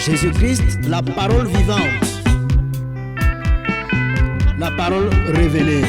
Jésus-Christ, la parole vivante, la parole révélée.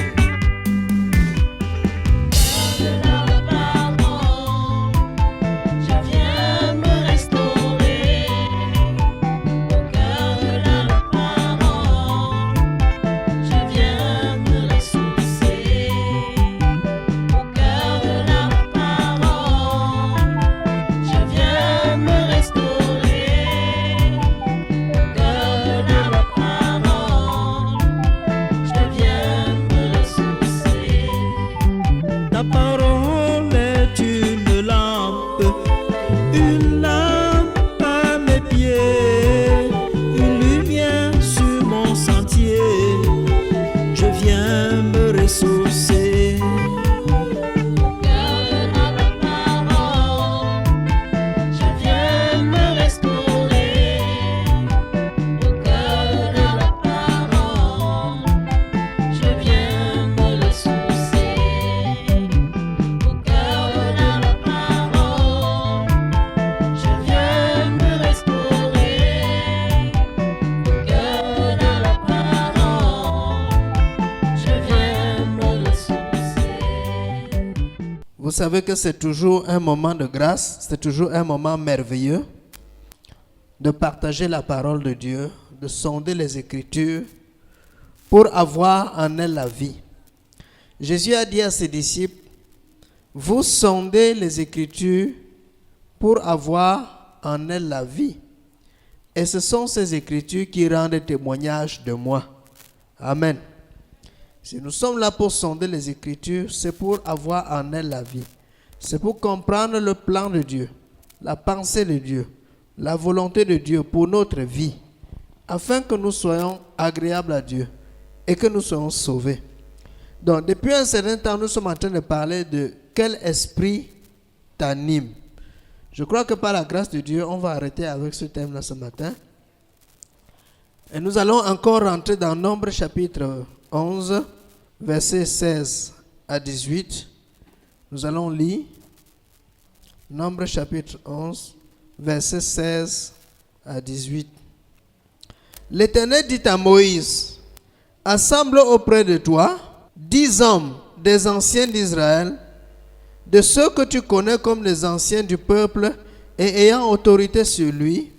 Vous savez que c'est toujours un moment de grâce, c'est toujours un moment merveilleux de partager la parole de Dieu, de sonder les Écritures pour avoir en elles la vie. Jésus a dit à ses disciples, vous sondez les Écritures pour avoir en elles la vie. Et ce sont ces Écritures qui rendent témoignage de moi. Amen. Si nous sommes là pour sonder les Écritures, c'est pour avoir en elles la vie. C'est pour comprendre le plan de Dieu, la pensée de Dieu, la volonté de Dieu pour notre vie, afin que nous soyons agréables à Dieu et que nous soyons sauvés. Donc, depuis un certain temps, nous sommes en train de parler de quel esprit t'anime. Je crois que par la grâce de Dieu, on va arrêter avec ce thème-là ce matin. Et nous allons encore rentrer dans Nombre chapitre 11, versets 16 à 18. Nous allons lire Nombre chapitre 11, versets 16 à 18. L'Éternel dit à Moïse, assemble auprès de toi 10 hommes des anciens d'Israël, de ceux que tu connais comme les anciens du peuple et ayant autorité sur lui,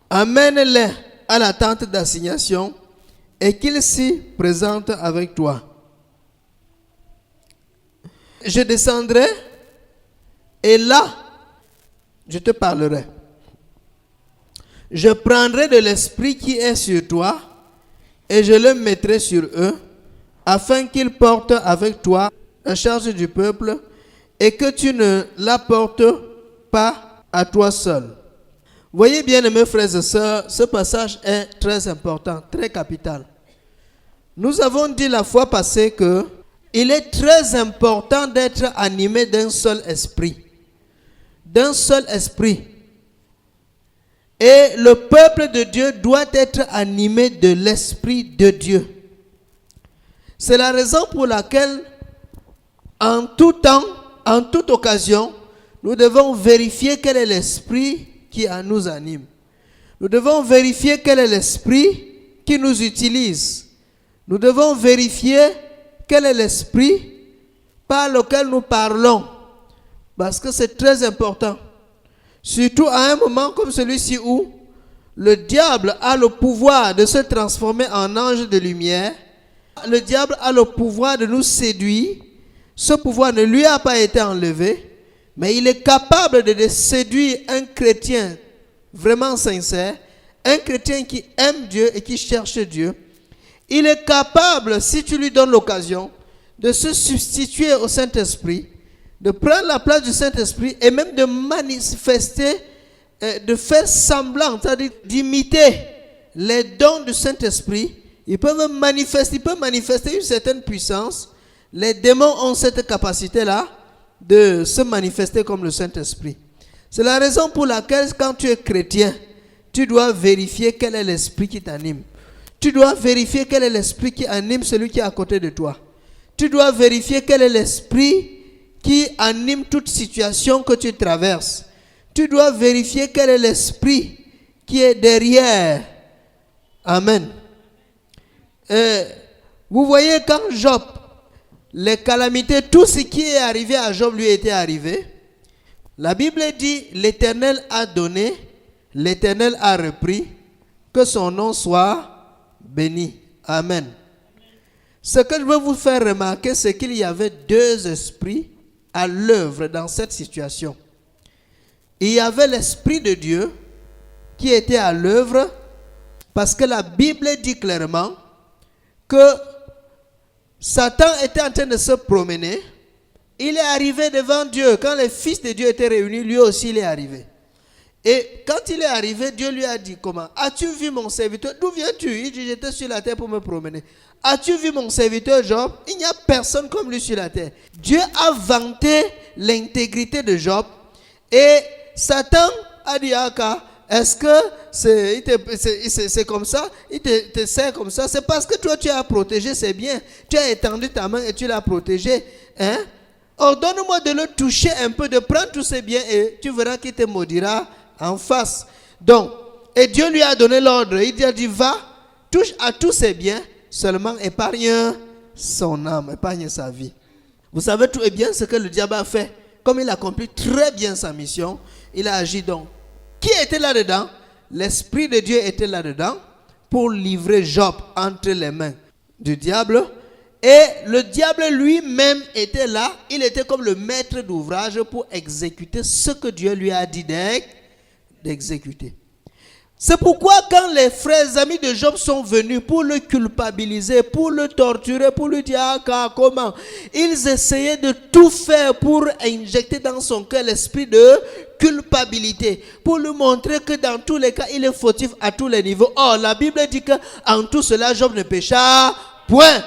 amène-les à la tente d'assignation et qu'ils s'y présentent avec toi. Je descendrai et là, je te parlerai. Je prendrai de l'esprit qui est sur toi et je le mettrai sur eux, afin qu'ils portent avec toi la charge du peuple et que tu ne la portes pas à toi seul. Voyez bien, mes frères et sœurs, ce passage est très important, très capital. Nous avons dit la fois passée que il est très important d'être animé d'un seul esprit. D'un seul esprit. Et le peuple de Dieu doit être animé de l'esprit de Dieu. C'est la raison pour laquelle, en tout temps, en toute occasion, nous devons vérifier quel est l'esprit qui nous anime. Nous devons vérifier quel est l'esprit qui nous utilise. Nous devons vérifier quel est l'esprit par lequel nous parlons. Parce que c'est très important. Surtout à un moment comme celui-ci où le diable a le pouvoir de se transformer en ange de lumière. Le diable a le pouvoir de nous séduire. Ce pouvoir ne lui a pas été enlevé. Mais il est capable de séduire un chrétien vraiment sincère. Un chrétien qui aime Dieu et qui cherche Dieu. Il est capable, si tu lui donnes l'occasion, de se substituer au Saint-Esprit, de prendre la place du Saint-Esprit et même de manifester, de faire semblant, c'est-à-dire d'imiter les dons du Saint-Esprit. Il peut manifester une certaine puissance. Les démons ont cette capacité-là de se manifester comme le Saint-Esprit. C'est la raison pour laquelle, quand tu es chrétien, tu dois vérifier quel est l'esprit qui t'anime. Tu dois vérifier quel est l'esprit qui anime celui qui est à côté de toi. Tu dois vérifier quel est l'esprit qui anime toute situation que tu traverses. Tu dois vérifier quel est l'esprit qui est derrière. Amen. Et vous voyez quand Job, les calamités, tout ce qui est arrivé à Job lui était arrivé. La Bible dit, l'Éternel a donné, l'Éternel a repris, que son nom soit béni. Amen. Ce que je veux vous faire remarquer, c'est qu'il y avait deux esprits à l'œuvre dans cette situation. Il y avait l'Esprit de Dieu qui était à l'œuvre parce que la Bible dit clairement que Satan était en train de se promener. Il est arrivé devant Dieu. Quand les fils de Dieu étaient réunis, lui aussi il est arrivé. Et quand il est arrivé, Dieu lui a dit comment? As-tu vu mon serviteur? D'où viens-tu? Il dit, j'étais sur la terre pour me promener. As-tu vu mon serviteur Job? Il n'y a personne comme lui sur la terre. Dieu a vanté l'intégrité de Job. Et Satan a dit, est-ce que c'est comme ça? Il te sert comme ça. C'est parce que toi tu as protégé, c'est bien. Tu as étendu ta main et tu l'as protégé. Hein? Ordonne-moi de le toucher un peu, de prendre tous ses biens et tu verras qu'il te maudira en face. Donc, et Dieu lui a donné l'ordre. Il a dit, va, touche à tous ses biens, seulement épargne son âme, épargne sa vie. Vous savez tout et bien ce que le diable a fait. Comme il accomplit très bien sa mission, il a agi donc. Qui était là-dedans? L'Esprit de Dieu était là-dedans pour livrer Job entre les mains du diable. Et le diable lui-même était là. Il était comme le maître d'ouvrage pour exécuter ce que Dieu lui a dit d'exécuter. C'est pourquoi quand les frères amis de Job sont venus pour le culpabiliser, pour le torturer, pour lui dire comment, ils essayaient de tout faire pour injecter dans son cœur l'esprit de culpabilité, pour lui montrer que dans tous les cas, il est fautif à tous les niveaux. Or, la Bible dit qu'en tout cela, Job ne pécha point.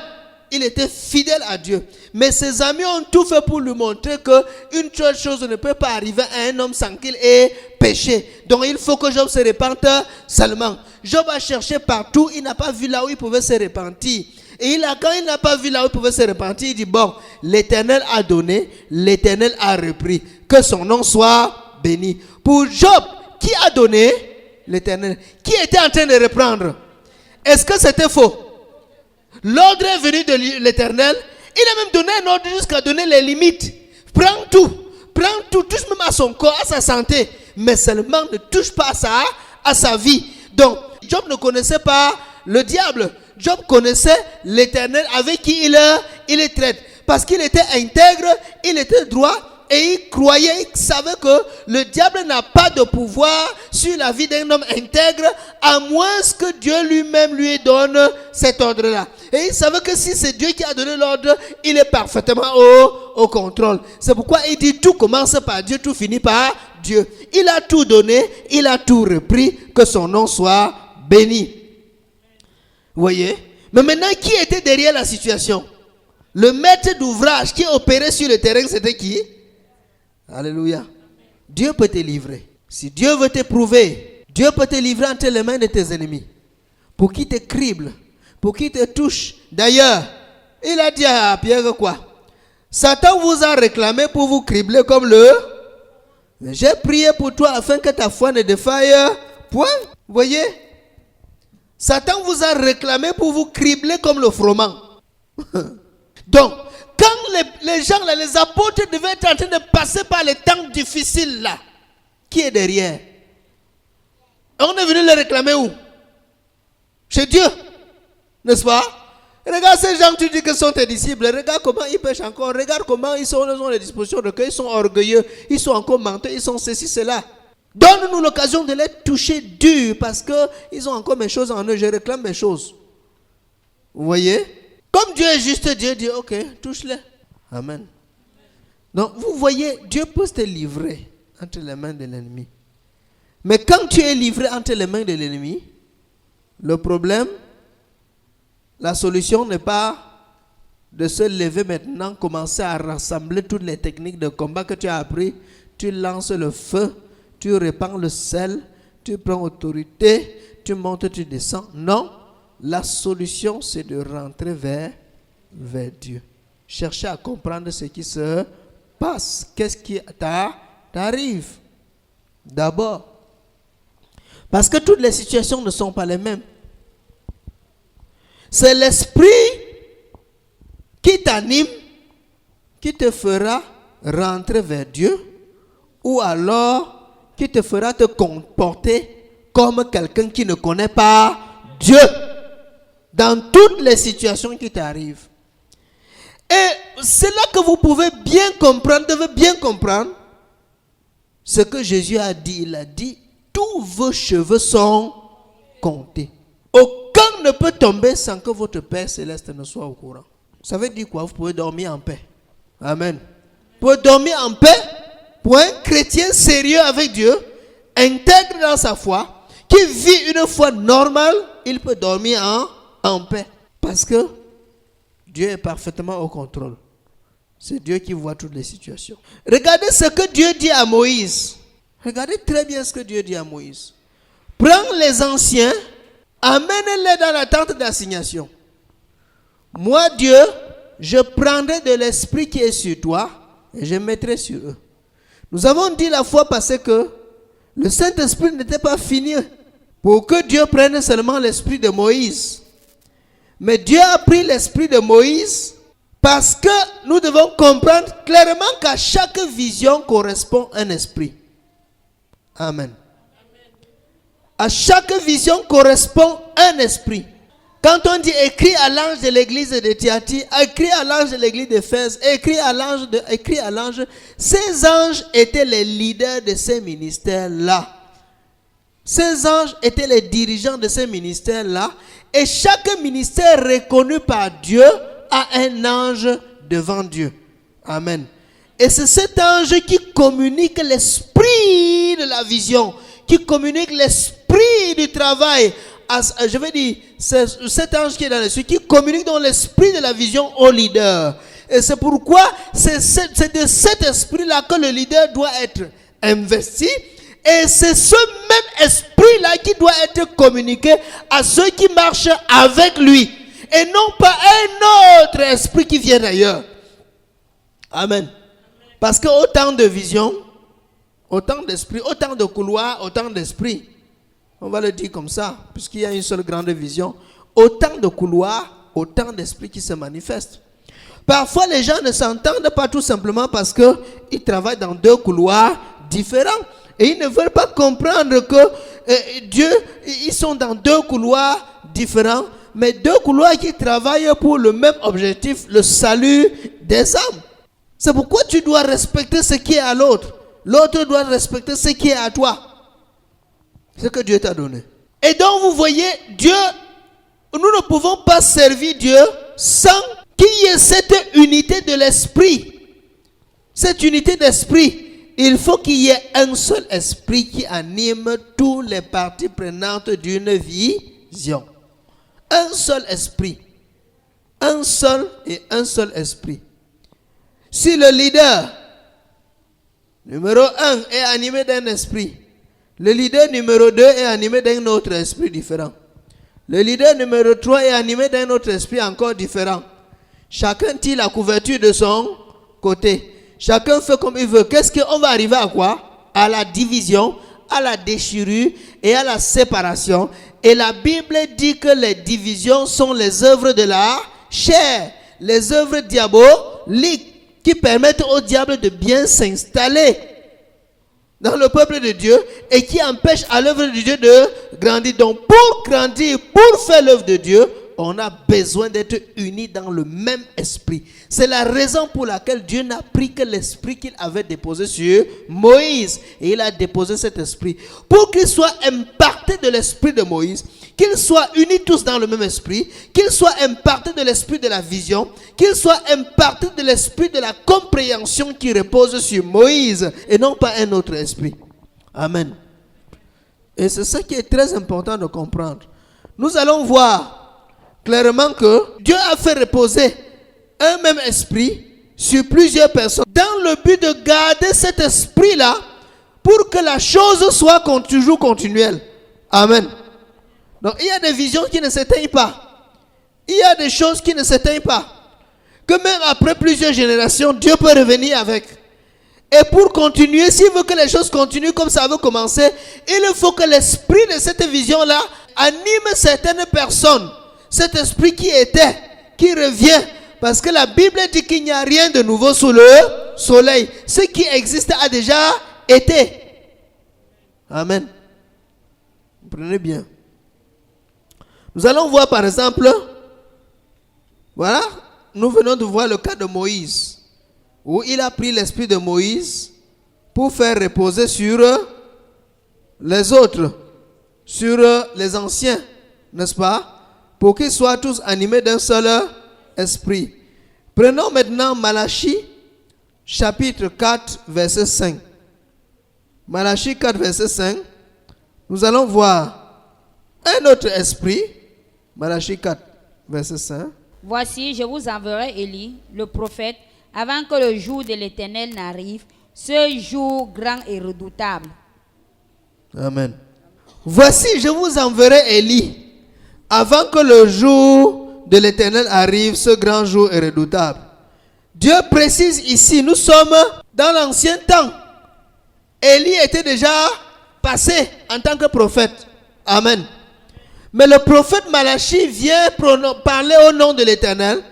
Il était fidèle à Dieu. Mais ses amis ont tout fait pour lui montrer qu'une seule chose ne peut pas arriver à un homme sans qu'il ait péché. Donc il faut que Job se repente seulement. Job a cherché partout, il n'a pas vu là où il pouvait se repentir. Et quand il n'a pas vu là où il pouvait se repentir, il dit, bon, l'Éternel a donné, l'Éternel a repris. Que son nom soit béni. Pour Job, qui a donné? L'Éternel. Qui était en train de reprendre? Est-ce que c'était faux? L'ordre est venu de l'Éternel. Il a même donné un ordre jusqu'à donner les limites. Prends tout, touche même à son corps, à sa santé. Mais seulement ne touche pas à sa vie. Donc, Job ne connaissait pas le diable. Job connaissait l'Éternel avec qui il traite. Parce qu'il était intègre, il était droit. Et il croyait, il savait que le diable n'a pas de pouvoir sur la vie d'un homme intègre, à moins que Dieu lui-même lui donne cet ordre-là. Et il savait que si c'est Dieu qui a donné l'ordre, il est parfaitement au contrôle. C'est pourquoi il dit, tout commence par Dieu, tout finit par Dieu. Il a tout donné, il a tout repris, que son nom soit béni. Vous voyez? Mais maintenant, qui était derrière la situation? Le maître d'ouvrage qui opérait sur le terrain, c'était qui? Alléluia. Dieu peut te livrer. Si Dieu veut t'éprouver, Dieu peut te livrer entre les mains de tes ennemis. Pour qu'ils te criblent, pour qu'ils te touchent. D'ailleurs, il a dit à Pierre quoi? Satan vous a réclamé pour vous cribler comme le... J'ai prié pour toi afin que ta foi ne défaille point. Vous voyez? Satan vous a réclamé pour vous cribler comme le froment. Donc, quand les gens, là, les apôtres devaient être en train de passer par les temps difficiles là, qui est derrière? On est venu les réclamer où? Chez Dieu, n'est-ce pas? Regarde ces gens, tu dis que sont tes disciples. Regarde comment ils pêchent encore. Regarde comment ils ont les dispositions de cœur. Ils sont orgueilleux. Ils sont encore menteurs. Ils sont ceci, cela. Donne-nous l'occasion de les toucher dur parce qu'ils ont encore mes choses en eux. Je réclame mes choses. Vous voyez? Comme Dieu est juste, Dieu dit, ok, touche-les. Amen. Donc, vous voyez, Dieu peut te livrer entre les mains de l'ennemi. Mais quand tu es livré entre les mains de l'ennemi, le problème, la solution n'est pas de se lever maintenant, commencer à rassembler toutes les techniques de combat que tu as appris. Tu lances le feu, tu répands le sel, tu prends autorité, tu montes, tu descends. Non. La solution, c'est de rentrer vers Dieu. Chercher à comprendre ce qui se passe. Qu'est-ce qui t'arrive? D'abord. Parce que toutes les situations ne sont pas les mêmes. C'est l'esprit qui t'anime, qui te fera rentrer vers Dieu, ou alors qui te fera te comporter comme quelqu'un qui ne connaît pas Dieu dans toutes les situations qui t'arrivent. Et c'est là que vous pouvez bien comprendre, devez bien comprendre ce que Jésus a dit. Il a dit, tous vos cheveux sont comptés. Aucun ne peut tomber sans que votre Père Céleste ne soit au courant. Ça veut dire quoi? Vous pouvez dormir en paix. Amen. Vous pouvez dormir en paix pour un chrétien sérieux avec Dieu, intègre dans sa foi, qui vit une foi normale, il peut dormir en paix. Parce que Dieu est parfaitement au contrôle. C'est Dieu qui voit toutes les situations. Regardez ce que Dieu dit à Moïse. Regardez très bien ce que Dieu dit à Moïse. Prends les anciens, amène-les dans la tente d'assignation. Moi, Dieu, je prendrai de l'esprit qui est sur toi et je mettrai sur eux. Nous avons dit la fois passée que le Saint-Esprit n'était pas fini pour que Dieu prenne seulement l'esprit de Moïse. Mais Dieu a pris l'esprit de Moïse parce que nous devons comprendre clairement qu'à chaque vision correspond un esprit. Amen. À chaque vision correspond un esprit. Quand on dit écrit à l'ange de l'église de Thyatire, écrit à l'ange de l'église d'Éphèse, écrit à l'ange, ces anges étaient les leaders de ces ministères-là. Ces anges étaient les dirigeants de ces ministères-là. Et chaque ministère reconnu par Dieu a un ange devant Dieu. Amen. Et c'est cet ange qui communique l'esprit de la vision, qui communique l'esprit du travail. Je veux dire, c'est cet ange qui est dans l'esprit, qui communique dans l'esprit de la vision au leader. Et c'est pourquoi c'est de cet esprit-là que le leader doit être investi. Et c'est ce même esprit-là qui doit être communiqué à ceux qui marchent avec lui. Et non pas un autre esprit qui vient d'ailleurs. Amen. Parce que autant de visions, autant d'esprits, autant de couloirs, autant d'esprits. On va le dire comme ça, puisqu'il y a une seule grande vision. Autant de couloirs, autant d'esprits qui se manifestent. Parfois, les gens ne s'entendent pas tout simplement parce qu'ils travaillent dans deux couloirs différents. Et ils ne veulent pas comprendre que Dieu, ils sont dans deux couloirs différents, mais deux couloirs qui travaillent pour le même objectif, le salut des âmes. C'est pourquoi tu dois respecter ce qui est à l'autre. L'autre doit respecter ce qui est à toi. Ce que Dieu t'a donné. Et donc vous voyez, Dieu, nous ne pouvons pas servir Dieu sans qu'il y ait cette unité de l'esprit. Cette unité d'esprit. Il faut qu'il y ait un seul esprit qui anime toutes les parties prenantes d'une vision. Un seul esprit. Un seul esprit. Si le leader numéro 1 est animé d'un esprit, le leader numéro 2 est animé d'un autre esprit différent. Le leader numéro 3 est animé d'un autre esprit encore différent. Chacun tire la couverture de son côté. Chacun fait comme il veut. Qu'est-ce qu'on va arriver à quoi? À la division, à la déchirure et à la séparation. Et la Bible dit que les divisions sont les œuvres de la chair. Les œuvres diaboliques qui permettent au diable de bien s'installer dans le peuple de Dieu et qui empêchent à l'œuvre de Dieu de grandir. Donc pour grandir, pour faire l'œuvre de Dieu, on a besoin d'être unis dans le même esprit. C'est la raison pour laquelle Dieu n'a pris que l'esprit qu'il avait déposé sur Moïse. Et il a déposé cet esprit pour qu'il soit imparté de l'esprit de Moïse, qu'ils soient unis tous dans le même esprit, qu'ils soient impartés de l'esprit de la vision, qu'ils soient impartés de l'esprit de la compréhension qui repose sur Moïse et non pas un autre esprit. Amen. Et c'est ça qui est très important de comprendre. Nous allons voir clairement que Dieu a fait reposer un même esprit sur plusieurs personnes dans le but de garder cet esprit-là pour que la chose soit toujours continuelle. Amen. Donc il y a des visions qui ne s'éteignent pas. Il y a des choses qui ne s'éteignent pas. Que même après plusieurs générations, Dieu peut revenir avec. Et pour continuer, s'il veut que les choses continuent comme ça avait commencé, il faut que l'esprit de cette vision-là anime certaines personnes. Cet esprit qui revient. Parce que la Bible dit qu'il n'y a rien de nouveau sous le soleil. Ce qui existe a déjà été. Amen. Comprenez bien. Nous allons voir par exemple, voilà, nous venons de voir le cas de Moïse, où il a pris l'esprit de Moïse pour faire reposer sur les autres, sur les anciens, n'est-ce pas? Pour qu'ils soient tous animés d'un seul esprit. Prenons maintenant Malachie, chapitre 4, verset 5. Malachie 4, verset 5. Nous allons voir un autre esprit. Malachie 4, verset 5. Voici, je vous enverrai Élie, le prophète, avant que le jour de l'Éternel n'arrive, ce jour grand et redoutable. Amen. Voici, je vous enverrai Élie, avant que le jour de l'Éternel arrive, ce grand jour est redoutable. Dieu précise ici, nous sommes dans l'ancien temps. Élie était déjà passé en tant que prophète. Amen. Mais le prophète Malachie vient parler au nom de l'Éternel.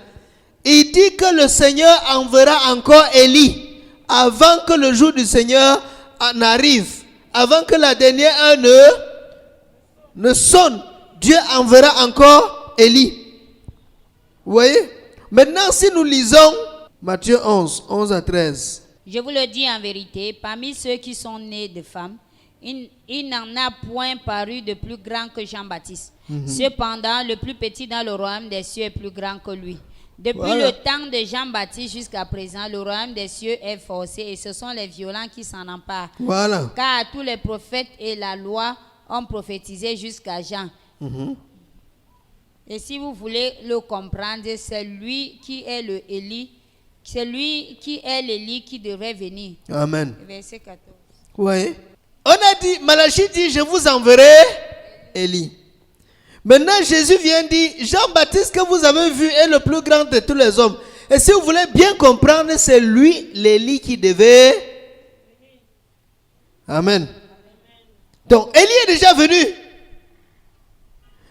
Il dit que le Seigneur enverra encore Élie avant que le jour du Seigneur n'arrive. Avant que la dernière heure ne sonne. Dieu enverra encore Élie. Vous voyez? Maintenant, si nous lisons Matthieu 11, 11 à 13. Je vous le dis en vérité, parmi ceux qui sont nés de femmes, il n'en a point paru de plus grand que Jean-Baptiste. Cependant, le plus petit dans le royaume des cieux est plus grand que lui. Depuis le temps de Jean-Baptiste jusqu'à présent, le royaume des cieux est forcé et ce sont les violents qui s'en emparent. Voilà. Car tous les prophètes et la loi ont prophétisé jusqu'à Jean. Et si vous voulez le comprendre, c'est lui qui est le Élie. C'est lui qui est l'Élie qui devrait venir. Amen. Verset 14. Oui. On a dit, Malachie dit, je vous enverrai Élie. Maintenant, Jésus vient dire, Jean-Baptiste que vous avez vu est le plus grand de tous les hommes. Et si vous voulez bien comprendre, c'est lui, l'Élie, qui devait. Amen. Donc, Élie est déjà venu.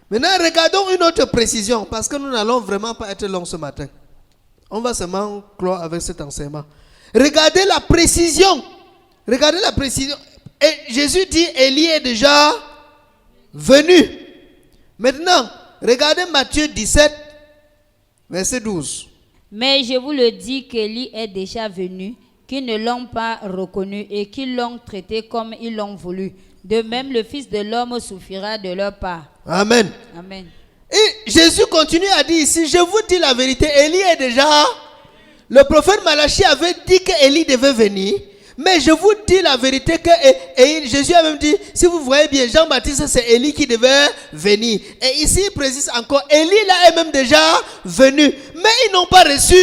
Maintenant, regardons une autre précision, parce que nous n'allons vraiment pas être longs ce matin. On va seulement clore avec cet enseignement. Regardez la précision. Regardez la précision. Et Jésus dit, Élie est déjà venu. Maintenant, regardez Matthieu 17, verset 12. Mais je vous le dis qu'Élie est déjà venu, qu'ils ne l'ont pas reconnu et qu'ils l'ont traité comme ils l'ont voulu. De même, le Fils de l'homme souffrira de leur part. Amen. Amen. Et Jésus continue à dire ici, je vous dis la vérité, Élie est déjà... Le prophète Malachie avait dit qu'Élie devait venir. Mais je vous dis la vérité que Jésus a même dit, si vous voyez bien, Jean-Baptiste, c'est Élie qui devait venir. Et ici, il précise encore, Élie là est même déjà venu. Mais ils n'ont pas reçu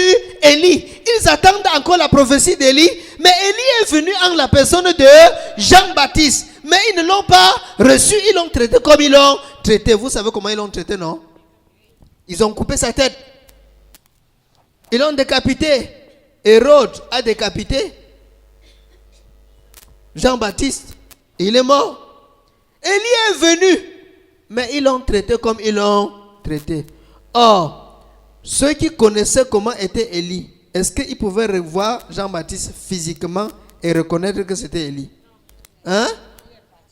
Élie. Ils attendent encore la prophétie d'Élie. Mais Élie est venu en la personne de Jean-Baptiste. Mais ils ne l'ont pas reçu. Ils l'ont traité comme ils l'ont traité. Vous savez comment ils l'ont traité, non? Ils ont coupé sa tête. Ils l'ont décapité. Hérode a décapité Jean-Baptiste. Il est mort. Élie est venu. Mais ils l'ont traité comme ils l'ont traité. Or, ceux qui connaissaient comment était Élie, est-ce qu'ils pouvaient revoir Jean-Baptiste physiquement et reconnaître que c'était Élie? Hein?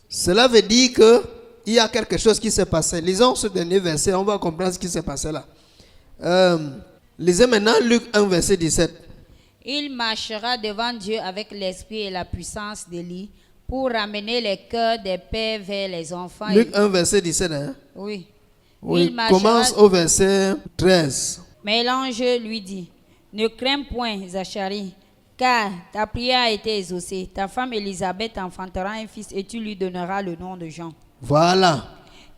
Cela veut dire qu'il y a quelque chose qui s'est passé. Lisons ce dernier verset, on va comprendre ce qui s'est passé là. Lisez maintenant Luc 1, verset 17. Il marchera devant Dieu avec l'esprit et la puissance d'Élie pour ramener les cœurs des pères vers les enfants. Luc 1, verset 17. Hein? Oui. Oui, commence au verset 13. Mais l'ange lui dit, ne crains point, Zacharie, car ta prière a été exaucée. Ta femme Élisabeth enfantera un fils et tu lui donneras le nom de Jean. Voilà.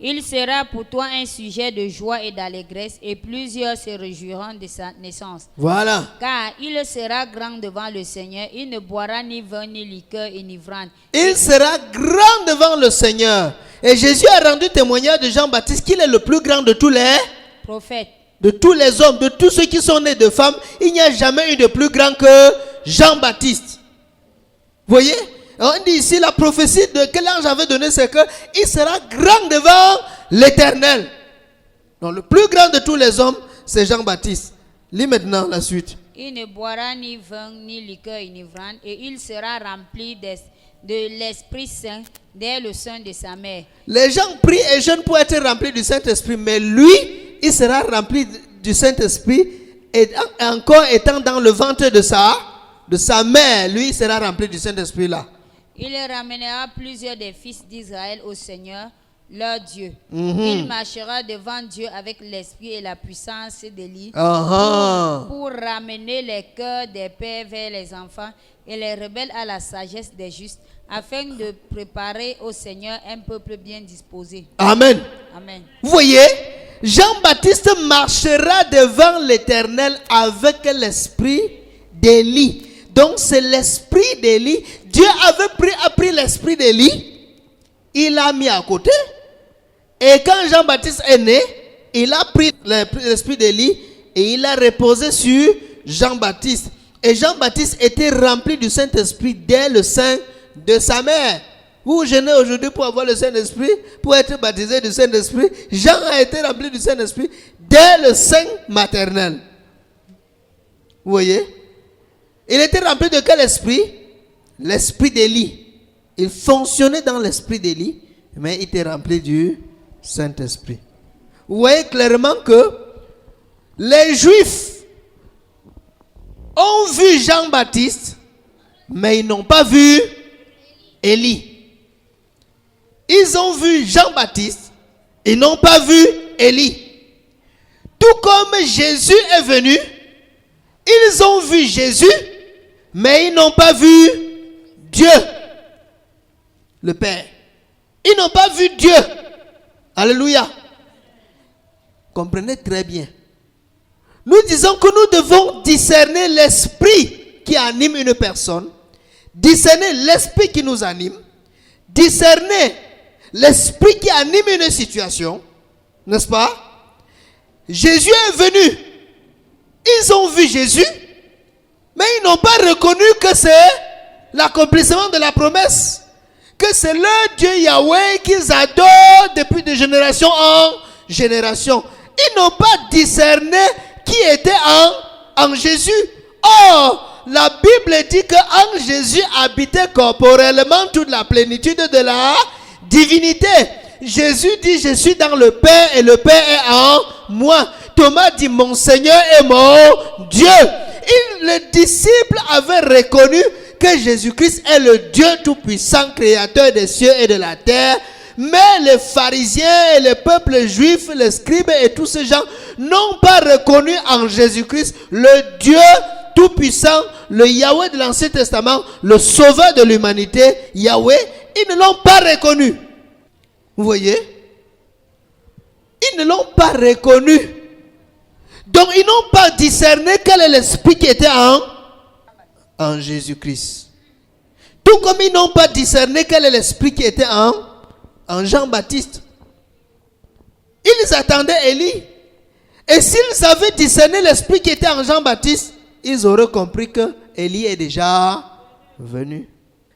Il sera pour toi un sujet de joie et d'allégresse et plusieurs se réjouiront de sa naissance. Voilà. Car il sera grand devant le Seigneur. Il ne boira ni vin, ni liqueur, enivrante. Il sera grand devant le Seigneur. Et Jésus a rendu témoignage de Jean-Baptiste qu'il est le plus grand de tous les prophètes. De tous les hommes, de tous ceux qui sont nés de femmes. Il n'y a jamais eu de plus grand que Jean-Baptiste. Voyez, on dit ici la prophétie de que l'ange avait donné, c'est qu'il sera grand devant l'Éternel. Donc le plus grand de tous les hommes, c'est Jean-Baptiste. Lis maintenant la suite. Il ne boira ni vin ni liqueur enivrante, et il sera rempli de l'Esprit Saint dès le sein de sa mère. Les gens prient et jeûnent pour être remplis du Saint-Esprit, mais lui, il sera rempli du Saint-Esprit et encore étant dans le ventre de sa mère, lui, il sera rempli du Saint-Esprit là. Il ramènera plusieurs des fils d'Israël au Seigneur, leur Dieu. Il marchera devant Dieu avec l'esprit et la puissance d'Élie pour ramener les cœurs des pères vers les enfants et les rebelles à la sagesse des justes, afin de préparer au Seigneur un peuple bien disposé. Amen. Amen. Vous voyez, Jean-Baptiste marchera devant l'Éternel avec l'esprit d'Élie. Donc c'est l'esprit d'Élie. Dieu avait pris l'esprit d'Élie, il l'a mis à côté. Et quand Jean-Baptiste est né, il a pris l'esprit d'Élie et il l'a reposé sur Jean-Baptiste. Et Jean-Baptiste était rempli du Saint-Esprit dès le sein de sa mère. Vous jeûnez aujourd'hui pour avoir le Saint-Esprit, pour être baptisé du Saint-Esprit. Jean a été rempli du Saint-Esprit dès le sein maternel. Vous voyez? Il était rempli de quel esprit? L'esprit d'Élie. Il fonctionnait dans l'esprit d'Élie, mais il était rempli du Saint-Esprit. Vous voyez clairement que les Juifs ont vu Jean-Baptiste, mais ils n'ont pas vu Élie. Ils ont vu Jean-Baptiste, ils n'ont pas vu Élie. Tout comme Jésus est venu, ils ont vu Jésus, mais ils n'ont pas vu Dieu, le Père. Ils n'ont pas vu Dieu. Alléluia. Comprenez très bien. Nous disons que nous devons discerner l'esprit qui anime une personne, discerner l'esprit qui nous anime, discerner l'esprit qui anime une situation, n'est-ce pas? Jésus est venu. Ils ont vu Jésus, mais ils n'ont pas reconnu que c'est l'accomplissement de la promesse, que c'est le Dieu Yahweh qu'ils adorent depuis de génération en génération. Ils n'ont pas discerné qui était en Jésus. Or, la Bible dit qu'en Jésus habitait corporellement toute la plénitude de la divinité. Jésus dit, je suis dans le Père et le Père est en moi. Thomas dit, mon Seigneur est mon Dieu. Les disciples avaient reconnu que Jésus-Christ est le Dieu tout-puissant, créateur des cieux et de la terre. Mais les pharisiens et le peuple juif, les scribes et tous ces gens n'ont pas reconnu en Jésus-Christ le Dieu tout-puissant, le Yahweh de l'Ancien Testament, le sauveur de l'humanité, Yahweh. Ils ne l'ont pas reconnu. Vous voyez? Ils ne l'ont pas reconnu. Donc ils n'ont pas discerné quel est l'esprit qui était en Jésus-Christ. Tout comme ils n'ont pas discerné quel est l'esprit qui était en Jean-Baptiste. Ils attendaient Élie. Et s'ils avaient discerné l'esprit qui était en Jean-Baptiste, ils auraient compris que Élie est déjà venu.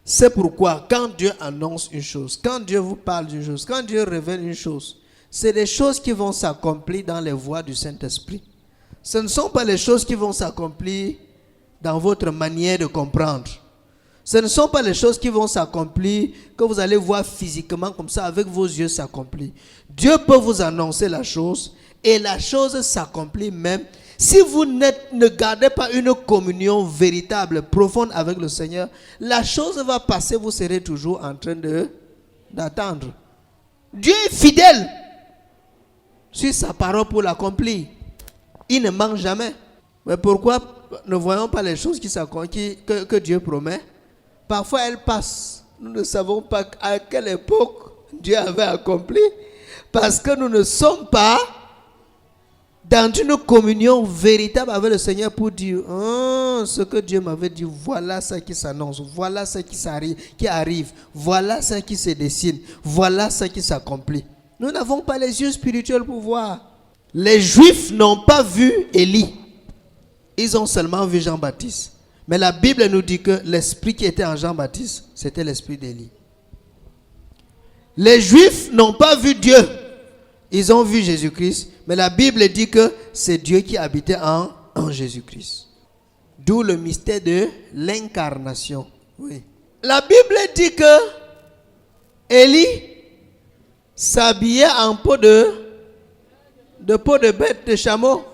C'est pourquoi quand Dieu annonce une chose, quand Dieu vous parle d'une chose, quand Dieu révèle une chose, c'est des choses qui vont s'accomplir dans les voies du Saint-Esprit. Ce ne sont pas les choses qui vont s'accomplir dans votre manière de comprendre. Ce ne sont pas les choses qui vont s'accomplir, que vous allez voir physiquement comme ça, avec vos yeux s'accomplir. Dieu peut vous annoncer la chose, et la chose s'accomplit même si vous ne gardez pas une communion véritable, profonde avec le Seigneur. La chose va passer, vous serez toujours en train d'attendre. Dieu est fidèle sur sa parole pour l'accomplir. Il ne manque jamais. Mais pourquoi ne voyons pas les choses que Dieu promet? Parfois elles passent. Nous ne savons pas à quelle époque Dieu avait accompli. Parce que nous ne sommes pas dans une communion véritable avec le Seigneur pour dire ce que Dieu m'avait dit, voilà ce qui s'annonce, voilà ce qui arrive, voilà ce qui se dessine, voilà ce qui s'accomplit. Nous n'avons pas les yeux spirituels pour voir. Les Juifs n'ont pas vu Élie. Ils ont seulement vu Jean-Baptiste. Mais la Bible nous dit que l'esprit qui était en Jean-Baptiste, c'était l'esprit d'Élie. Les Juifs n'ont pas vu Dieu. Ils ont vu Jésus-Christ. Mais la Bible dit que c'est Dieu qui habitait en Jésus-Christ. D'où le mystère de l'incarnation. Oui. La Bible dit que Élie s'habillait en peau de bête, de chameau.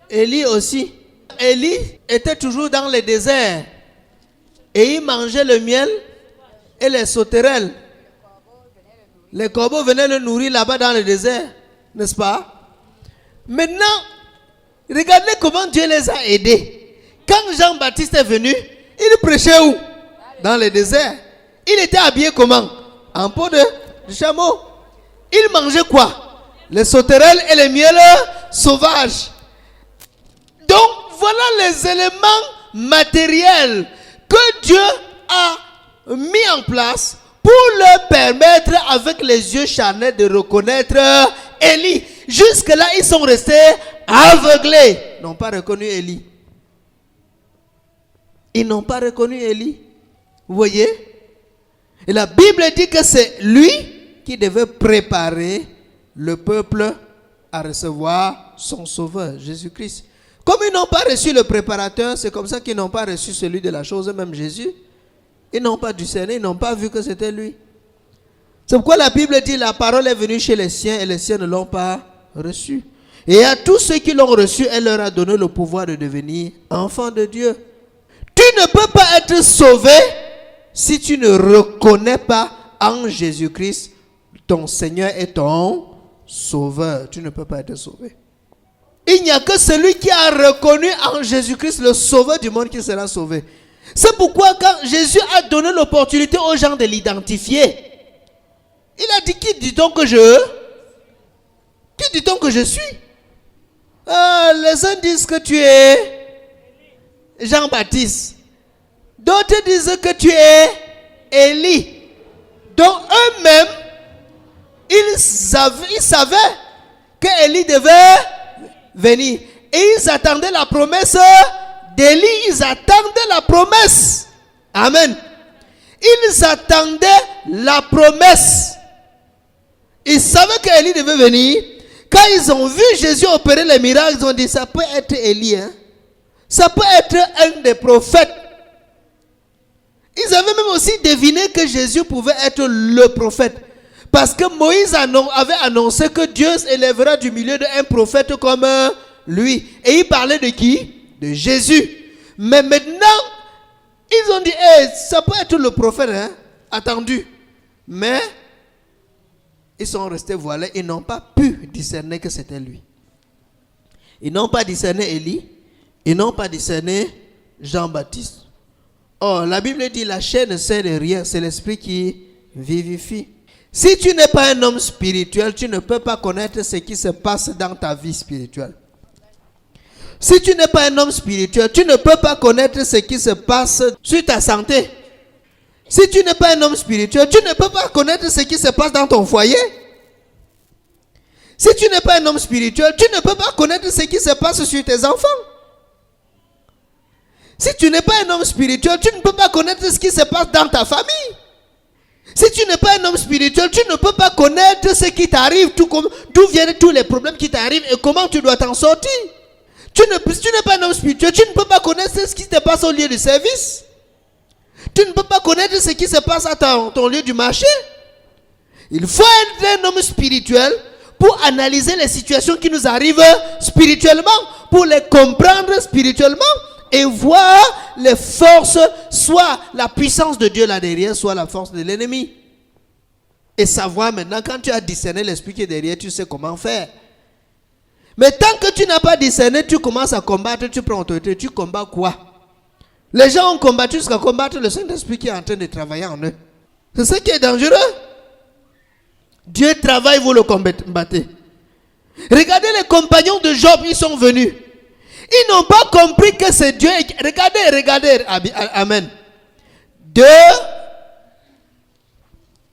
Élie aussi. Élie était toujours dans le désert et il mangeait le miel et les sauterelles. Les corbeaux venaient le nourrir là-bas dans le désert, n'est-ce pas? Maintenant, regardez comment Dieu les a aidés. Quand Jean-Baptiste est venu, il prêchait où? Dans le désert. Il était habillé comment? En peau de chameau. Il mangeait quoi? Les sauterelles et les miels sauvages. Donc, voilà les éléments matériels que Dieu a mis en place pour leur permettre, avec les yeux charnels, de reconnaître Élie. Jusque-là, ils sont restés aveuglés. Ils n'ont pas reconnu Élie. Ils n'ont pas reconnu Élie. Vous voyez? Et la Bible dit que c'est lui qui devait préparer le peuple à recevoir son sauveur, Jésus-Christ. Comme ils n'ont pas reçu le préparateur, c'est comme ça qu'ils n'ont pas reçu celui de la chose, même Jésus. Ils n'ont pas discerné, ils n'ont pas vu que c'était lui. C'est pourquoi la Bible dit la parole est venue chez les siens et les siens ne l'ont pas reçue. Et à tous ceux qui l'ont reçu, elle leur a donné le pouvoir de devenir enfants de Dieu. Tu ne peux pas être sauvé si tu ne reconnais pas en Jésus-Christ ton Seigneur et ton Sauveur. Tu ne peux pas être sauvé. Il n'y a que celui qui a reconnu en Jésus-Christ le Sauveur du monde qui sera sauvé. C'est pourquoi quand Jésus a donné l'opportunité aux gens de l'identifier, il a dit, qui dit-on que je suis? Les uns disent que tu es Jean-Baptiste. D'autres disent que tu es Élie. Donc eux-mêmes, ils savaient que Élie devait venir. Et ils attendaient la promesse d'Élie. Ils attendaient la promesse. Amen. Ils attendaient la promesse. Ils savaient qu'Élie devait venir. Quand ils ont vu Jésus opérer les miracles, ils ont dit, ça peut être Élie. Hein? Ça peut être un des prophètes. Ils avaient même aussi deviné que Jésus pouvait être le prophète. Parce que Moïse avait annoncé que Dieu élèvera du milieu d'un prophète comme lui. Et il parlait de qui? De Jésus. Mais maintenant, ils ont dit, ça peut être le prophète, hein? Attendu. Mais, ils sont restés voilés. Ils n'ont pas pu discerner que c'était lui. Ils n'ont pas discerné Élie. Ils n'ont pas discerné Jean-Baptiste. Oh, la Bible dit, la chair ne sert de rien. C'est l'esprit qui vivifie. Si tu n'es pas un homme spirituel, tu ne peux pas connaître ce qui se passe dans ta vie spirituelle. Si tu n'es pas un homme spirituel, tu ne peux pas connaître ce qui se passe sur ta santé. Si tu n'es pas un homme spirituel, tu ne peux pas connaître ce qui se passe dans ton foyer. Si tu n'es pas un homme spirituel, tu ne peux pas connaître ce qui se passe sur tes enfants. Si tu n'es pas un homme spirituel, tu ne peux pas connaître ce qui se passe dans ta famille. Si tu n'es pas un homme spirituel, tu ne peux pas connaître ce qui t'arrive, d'où viennent tous les problèmes qui t'arrivent et comment tu dois t'en sortir. Si tu n'es pas un homme spirituel, tu ne peux pas connaître ce qui se passe au lieu de service. Tu ne peux pas connaître ce qui se passe à ton lieu du marché. Il faut être un homme spirituel pour analyser les situations qui nous arrivent spirituellement, pour les comprendre spirituellement et voir les forces, soit la puissance de Dieu là derrière, soit la force de l'ennemi. Et savoir maintenant, quand tu as discerné l'esprit qui est derrière, tu sais comment faire. Mais tant que tu n'as pas discerné, tu commences à combattre, tu prends autorité, tu combats quoi? Les gens ont combattu jusqu'à combattre le Saint-Esprit qui est en train de travailler en eux. C'est ce qui est dangereux. Dieu travaille, vous le combattez. Regardez les compagnons de Job, ils sont venus. Ils n'ont pas compris que c'est Dieu. Regardez. Amen. Deux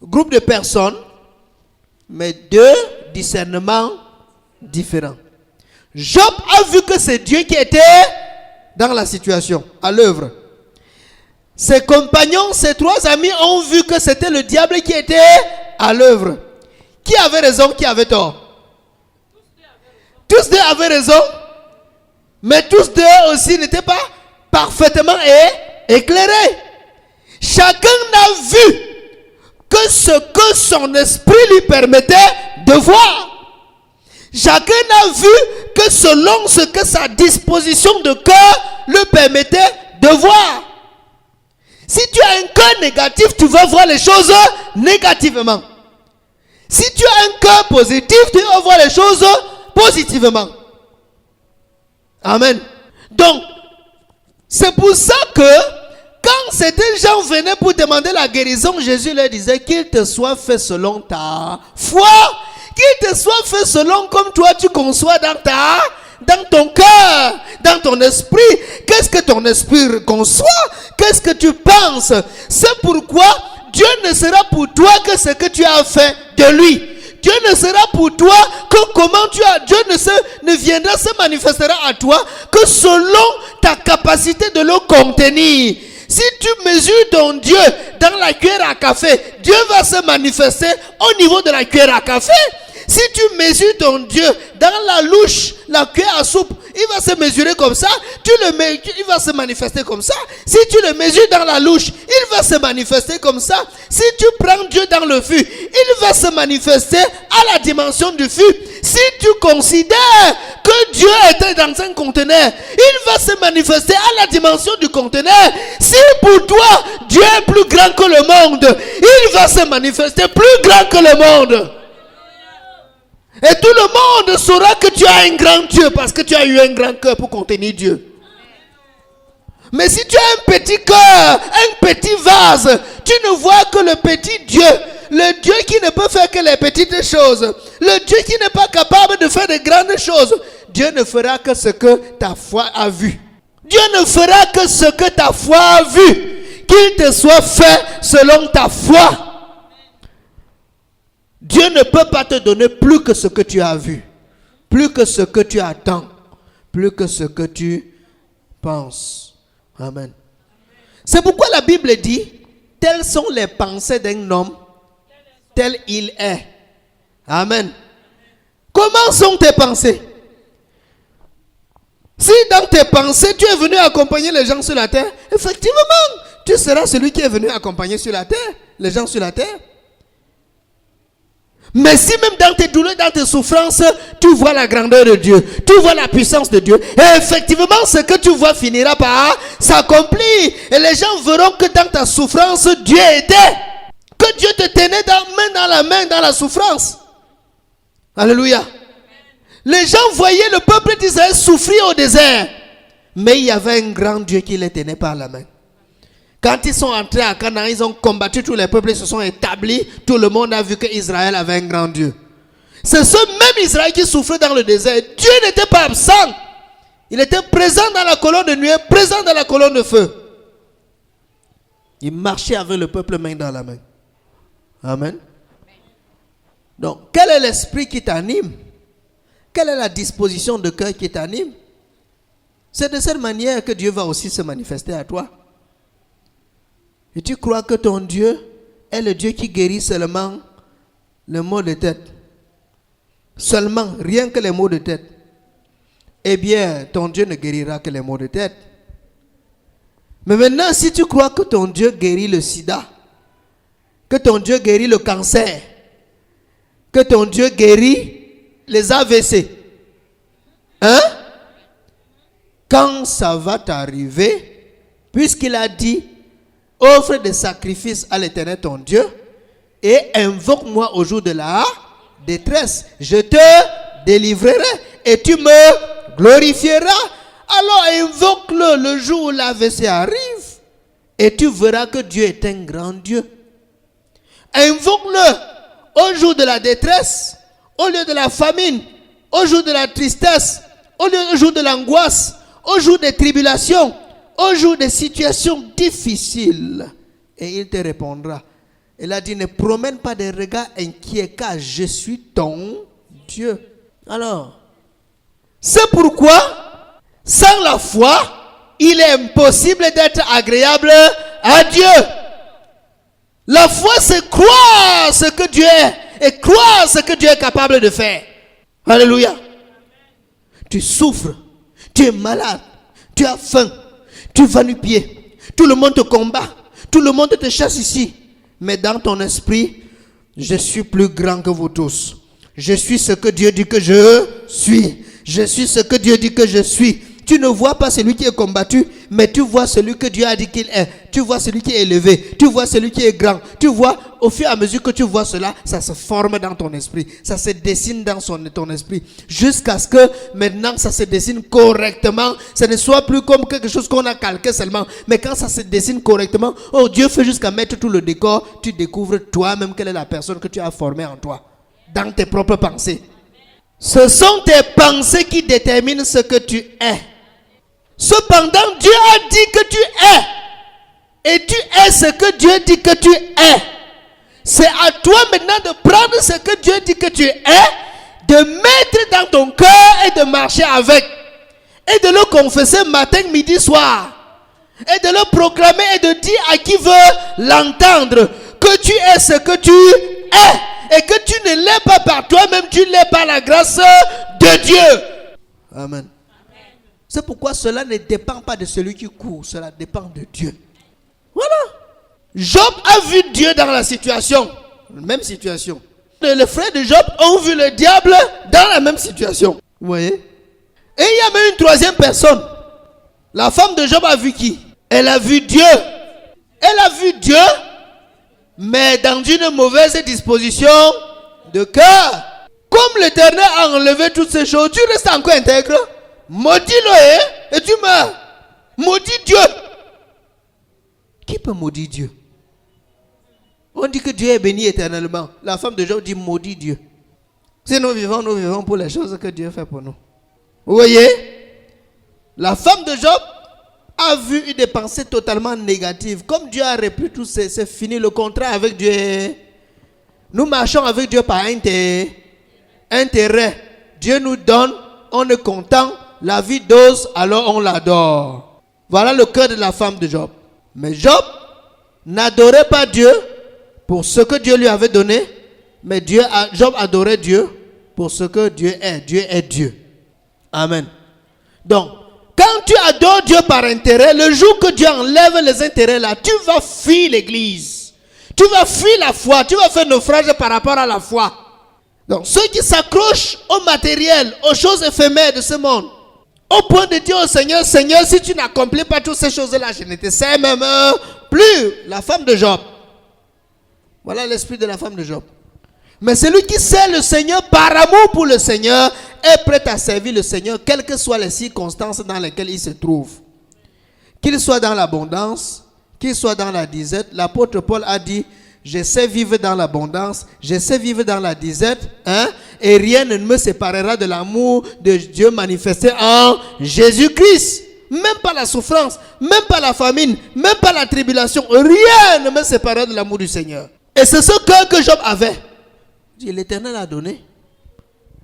groupes de personnes, mais deux discernements différents. Job a vu que c'est Dieu qui était dans la situation, à l'œuvre. Ses compagnons, ses 3 amis ont vu que c'était le diable qui était à l'œuvre. Qui avait raison, qui avait tort? Tous deux avaient raison, mais tous deux aussi n'étaient pas parfaitement éclairés. Chacun a vu que ce que son esprit lui permettait de voir. Chacun a vu que selon ce que sa disposition de cœur lui permettait de voir. Si tu as un cœur négatif, tu vas voir les choses négativement. Si tu as un cœur positif, tu vas voir les choses positivement. Amen. Donc, c'est pour ça que quand certains gens venaient pour demander la guérison, Jésus leur disait qu'il te soit fait selon ta foi, qu'il te soit fait selon comme toi tu conçois dans ton cœur, dans ton esprit. Qu'est-ce que ton esprit conçoit? Qu'est-ce que tu penses? C'est pourquoi Dieu ne sera pour toi que ce que tu as fait de lui. Dieu ne sera pour toi que comment tu as. Dieu ne viendra se manifestera à toi que selon ta capacité de le contenir. Si tu mesures ton Dieu dans la cuillère à café, Dieu va se manifester au niveau de la cuillère à café. Si tu mesures ton Dieu dans la louche, la cuillère à soupe, il va se mesurer comme ça. Il va se manifester comme ça. Si tu le mesures dans la louche, il va se manifester comme ça. Si tu prends Dieu dans le fût, il va se manifester à la dimension du fût. Si tu considères que Dieu était dans un conteneur, il va se manifester à la dimension du conteneur. Si pour toi, Dieu est plus grand que le monde, il va se manifester plus grand que le monde. Et tout le monde saura que tu as un grand Dieu parce que tu as eu un grand cœur pour contenir Dieu. Mais si tu as un petit cœur, un petit vase, tu ne vois que le petit Dieu, le Dieu qui ne peut faire que les petites choses, le Dieu qui n'est pas capable de faire de grandes choses. Dieu ne fera que ce que ta foi a vu. Dieu ne fera que ce que ta foi a vu. Qu'il te soit fait selon ta foi. Dieu ne peut pas te donner plus que ce que tu as vu, plus que ce que tu attends, plus que ce que tu penses. Amen. C'est pourquoi la Bible dit, telles sont les pensées d'un homme, tel il est. Amen. Comment sont tes pensées? Si dans tes pensées, tu es venu accompagner les gens sur la terre, effectivement, tu seras celui qui est venu accompagner sur la terre, les gens sur la terre. Mais si même dans tes douleurs, dans tes souffrances, tu vois la grandeur de Dieu, tu vois la puissance de Dieu, et effectivement, ce que tu vois finira par s'accomplir. Et les gens verront que dans ta souffrance, Dieu était. Que Dieu te tenait main dans la main dans la souffrance. Alléluia. Les gens voyaient le peuple d'Israël souffrir au désert. Mais il y avait un grand Dieu qui les tenait par la main. Quand ils sont entrés à Canaan, ils ont combattu tous les peuples, ils se sont établis. Tout le monde a vu qu'Israël avait un grand Dieu. C'est ce même Israël qui souffrait dans le désert. Dieu n'était pas absent. Il était présent dans la colonne de nuée, présent dans la colonne de feu. Il marchait avec le peuple main dans la main. Amen. Donc, quel est l'esprit qui t'anime? Quelle est la disposition de cœur qui t'anime? C'est de cette manière que Dieu va aussi se manifester à toi. Et tu crois que ton Dieu est le Dieu qui guérit seulement les maux de tête. Seulement, rien que les maux de tête. Eh bien, ton Dieu ne guérira que les maux de tête. Mais maintenant, si tu crois que ton Dieu guérit le sida, que ton Dieu guérit le cancer, que ton Dieu guérit les AVC, hein? Quand ça va t'arriver, puisqu'il a dit, offre des sacrifices à l'Éternel ton Dieu et invoque-moi au jour de la détresse. Je te délivrerai et tu me glorifieras. Alors invoque-le le jour où l'AVC arrive et tu verras que Dieu est un grand Dieu. Invoque-le au jour de la détresse, au lieu de la famine, au jour de la tristesse, au jour de l'angoisse, au jour des tribulations, au jour des situations difficiles. Et il te répondra. Il a dit, ne promène pas des regards inquiets, car je suis ton Dieu. Alors, c'est pourquoi, sans la foi, il est impossible d'être agréable à Dieu. La foi, c'est croire ce que Dieu est et croire ce que Dieu est capable de faire. Alléluia. Tu souffres, tu es malade, tu as faim, tu vas nu-pied. Tout le monde te combat, tout le monde te chasse ici. Mais dans ton esprit, je suis plus grand que vous tous. Je suis ce que Dieu dit que je suis. Je suis ce que Dieu dit que je suis. Tu ne vois pas celui qui est combattu, mais tu vois celui que Dieu a dit qu'il est. Tu vois celui qui est élevé. Tu vois celui qui est grand. Tu vois, au fur et à mesure que tu vois cela, ça se forme dans ton esprit. Ça se dessine dans ton esprit. Jusqu'à ce que maintenant, ça se dessine correctement. Ce ne soit plus comme quelque chose qu'on a calqué seulement. Mais quand ça se dessine correctement, oh, Dieu fait jusqu'à mettre tout le décor. Tu découvres toi-même quelle est la personne que tu as formée en toi. Dans tes propres pensées. Ce sont tes pensées qui déterminent ce que tu es. Cependant, Dieu a dit que tu es. Et tu es ce que Dieu dit que tu es. C'est à toi maintenant de prendre ce que Dieu dit que tu es, de mettre dans ton cœur et de marcher avec. Et de le confesser matin, midi, soir. Et de le proclamer et de dire à qui veut l'entendre que tu es ce que tu es. Et que tu ne l'es pas par toi-même, tu l'es par la grâce de Dieu. Amen. C'est pourquoi cela ne dépend pas de celui qui court, cela dépend de Dieu. Voilà. Job a vu Dieu dans la situation, même situation. Les frères de Job ont vu le diable dans la même situation. Vous voyez? Et il y a même une troisième personne. La femme de Job a vu qui? Elle a vu Dieu. Elle a vu Dieu, mais dans une mauvaise disposition de cœur. Comme l'Éternel a enlevé toutes ces choses, tu restes encore intègre. Maudis-le et tu meurs. Maudis Dieu. Qui peut maudire Dieu? On dit que Dieu est béni éternellement. La femme de Job dit maudit Dieu. Si nous vivons pour les choses que Dieu fait pour nous. Vous voyez? La femme de Job a vu des pensées totalement négatives. Comme Dieu a repris tout, c'est fini. Le contrat avec Dieu. Nous marchons avec Dieu par intérêt. Dieu nous donne, on est content. La vie dose, alors on l'adore. Voilà le cœur de la femme de Job. Mais Job n'adorait pas Dieu pour ce que Dieu lui avait donné. Mais Job adorait Dieu pour ce que Dieu est. Dieu est Dieu. Amen. Donc, quand tu adores Dieu par intérêt, le jour que Dieu enlève les intérêts là, tu vas fuir l'église. Tu vas fuir la foi. Tu vas faire naufrage par rapport à la foi. Donc, ceux qui s'accrochent au matériel, aux choses éphémères de ce monde, au point de dire au Seigneur, Seigneur, si tu n'accomplis pas toutes ces choses-là, je ne te sers même plus. La femme de Job. Voilà l'esprit de la femme de Job. Mais celui qui sert le Seigneur par amour pour le Seigneur est prêt à servir le Seigneur, quelles que soient les circonstances dans lesquelles il se trouve. Qu'il soit dans l'abondance, qu'il soit dans la disette. L'apôtre Paul a dit, je sais vivre dans l'abondance, je sais vivre dans la disette, et rien ne me séparera de l'amour de Dieu manifesté en Jésus-Christ. Même pas la souffrance, même pas la famine, même pas la tribulation, rien ne me séparera de l'amour du Seigneur. Et c'est ce cœur que Job avait. L'Éternel a donné,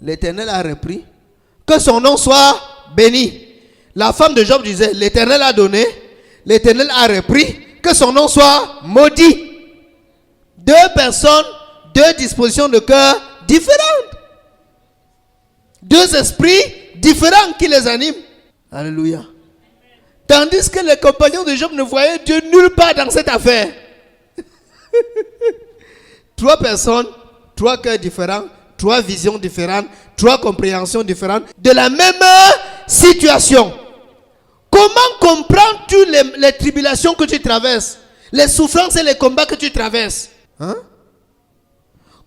l'Éternel a repris, que son nom soit béni. La femme de Job disait, l'Éternel a donné, l'Éternel a repris, que son nom soit maudit. Deux personnes, deux dispositions de cœur différentes. Deux esprits différents qui les animent. Alléluia. Tandis que les compagnons de Job ne voyaient Dieu nulle part dans cette affaire. Trois personnes, trois cœurs différents, trois visions différentes, trois compréhensions différentes de la même situation. Comment comprends-tu les tribulations que tu traverses, les souffrances et les combats que tu traverses?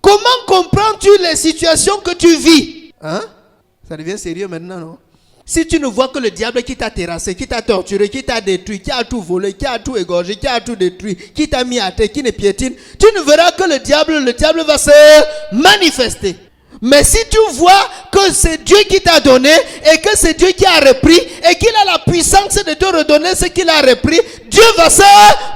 Comment comprends-tu les situations que tu vis? Ça devient sérieux maintenant, non? Si tu ne vois que le diable qui t'a terrassé, qui t'a torturé, qui t'a détruit, qui a tout volé, qui a tout égorgé, qui a tout détruit, qui t'a mis à terre, qui ne piétine, tu ne verras que le diable va se manifester. Mais si tu vois que c'est Dieu qui t'a donné et que c'est Dieu qui a repris et qu'il a la puissance de te redonner ce qu'il a repris, Dieu va se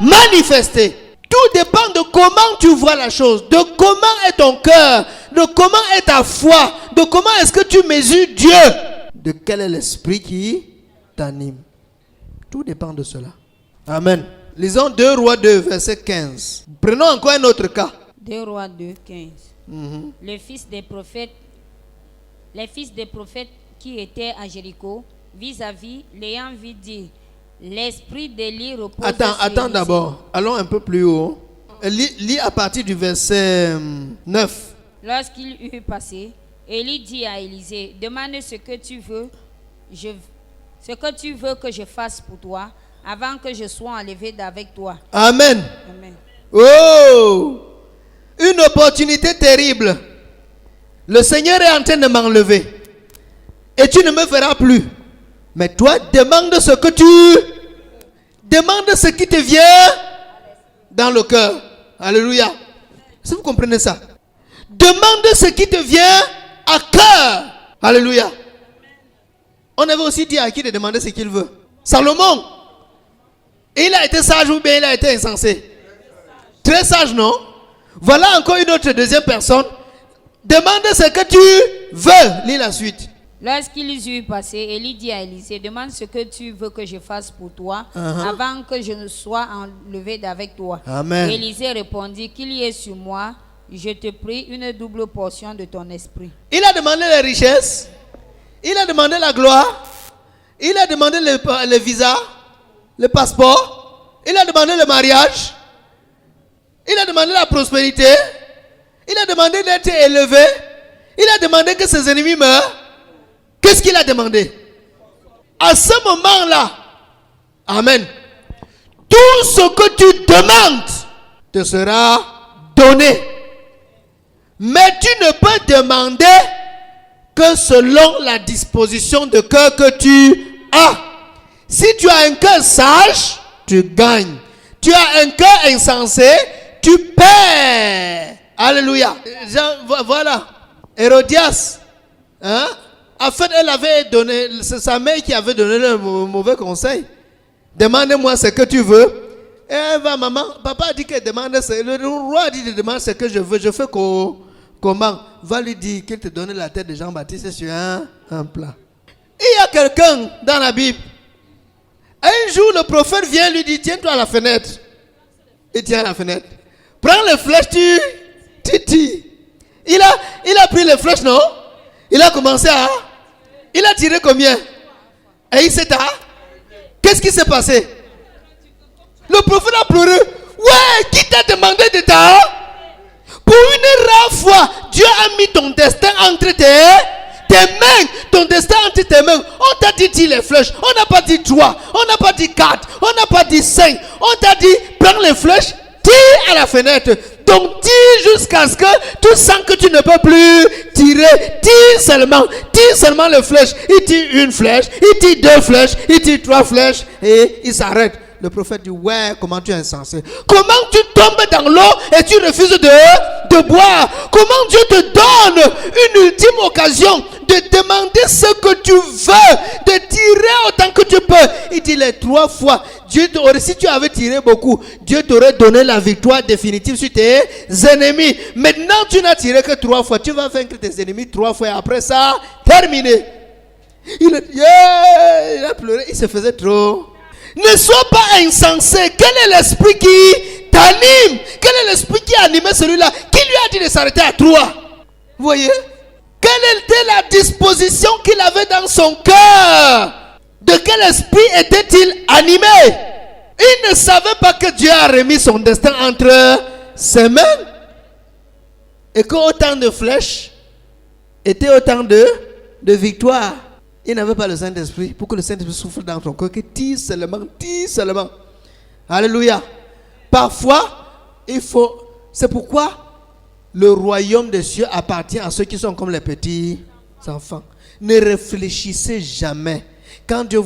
manifester. Tout dépend de comment tu vois la chose, de comment est ton cœur, de comment est ta foi, de comment est-ce que tu mesures Dieu. De quel est l'esprit qui t'anime. Tout dépend de cela. Amen. Lisons 2 Rois 2, verset 15. Prenons encore un autre cas. 2 Rois 2, 15. Les fils des prophètes qui étaient à Jéricho, vis-à-vis, l'ayant vu dire, l'esprit d'Élie repose sur Attends Élisée. d'abord. Allons un peu plus haut. Lis à partir du verset 9. Lorsqu'il eut passé, Élie dit à Élisée, demande ce que tu veux que je fasse pour toi, avant que je sois enlevé d'avec toi. Amen. Amen. Oh! Une opportunité terrible. Le Seigneur est en train de m'enlever. Et tu ne me verras plus. Mais toi, demande ce que tu... Demande ce qui te vient dans le cœur. Alléluia. Si vous comprenez ça. Demande ce qui te vient à cœur. Alléluia. On avait aussi dit à qui de demander ce qu'il veut. Salomon. Et il a été sage ou bien il a été insensé? Très sage, non? Voilà encore une autre deuxième personne. Demande ce que tu veux. Lis la suite. Lorsqu'ils eurent passé, Élie dit à Élisée, demande ce que tu veux que je fasse pour toi, avant que je ne sois enlevé d'avec toi. Amen. Élisée répondit, qu'il y ait sur moi, je te prie, une double portion de ton esprit. Il a demandé les richesses. Il a demandé la gloire. Il a demandé le visa, le passeport. Il a demandé le mariage. Il a demandé la prospérité. Il a demandé d'être élevé. Il a demandé que ses ennemis meurent. Qu'est-ce qu'il a demandé? À ce moment-là, amen, tout ce que tu demandes te sera donné. Mais tu ne peux demander que selon la disposition de cœur que tu as. Si tu as un cœur sage, tu gagnes. Tu as un cœur insensé, tu perds. Alléluia. Voilà. Hérodias. Hein? En fait, elle avait donné, c'est sa mère qui avait donné le mauvais conseil. Demande-moi ce que tu veux. Et elle va, maman, papa a dit que demande, le roi a dit de demander ce que je veux. Je fais comment? Va lui dire qu'il te donne la tête de Jean-Baptiste sur un plat. Il y a quelqu'un dans la Bible. Un jour, le prophète vient lui dire, tiens-toi à la fenêtre. Il tient à la fenêtre. Prends les flèches, tu tires. Il a pris les flèches, non? Il a commencé à... Il a tiré combien? Et il s'est à... Qu'est-ce qui s'est passé? Le prophète a pleuré. Ouais, qui t'a demandé de ta... Pour une rare fois, Dieu a mis ton destin entre tes mains. Ton destin entre tes mains. On t'a dit tire les flèches. On n'a pas dit 3. On n'a pas dit 4. On n'a pas dit 5. On t'a dit prends les flèches, tire à la fenêtre. Donc tire jusqu'à ce que tu sens que tu ne peux plus tirer. Tire seulement les flèches. Il tire une flèche, il tire 2 flèches, il tire 3 flèches et il s'arrête. Le prophète dit, ouais, comment tu es insensé? Comment tu tombes dans l'eau et tu refuses de boire? Comment Dieu te donne une ultime occasion de demander ce que tu veux, de tirer autant que tu peux? Il dit les 3 fois. Si tu avais tiré beaucoup, Dieu t'aurait donné la victoire définitive sur tes ennemis. Maintenant, tu n'as tiré que 3 fois. Tu vas vaincre tes ennemis 3 fois et après ça, terminé. Il a pleuré, il se faisait trop. Ne sois pas insensé. Quel est l'esprit qui t'anime? Quel est l'esprit qui a animé celui-là? Qui lui a dit de s'arrêter à 3? Vous voyez? Quelle était la disposition qu'il avait dans son cœur? De quel esprit était-il animé? Il ne savait pas que Dieu a remis son destin entre ses mains. Et qu'autant de flèches étaient autant de victoires. Il n'avait pas le Saint-Esprit pour que le Saint-Esprit souffle dans ton cœur. Que tire seulement. Alléluia. Parfois, c'est pourquoi le royaume des cieux appartient à ceux qui sont comme les petits enfants. Ne réfléchissez jamais. Quand Dieu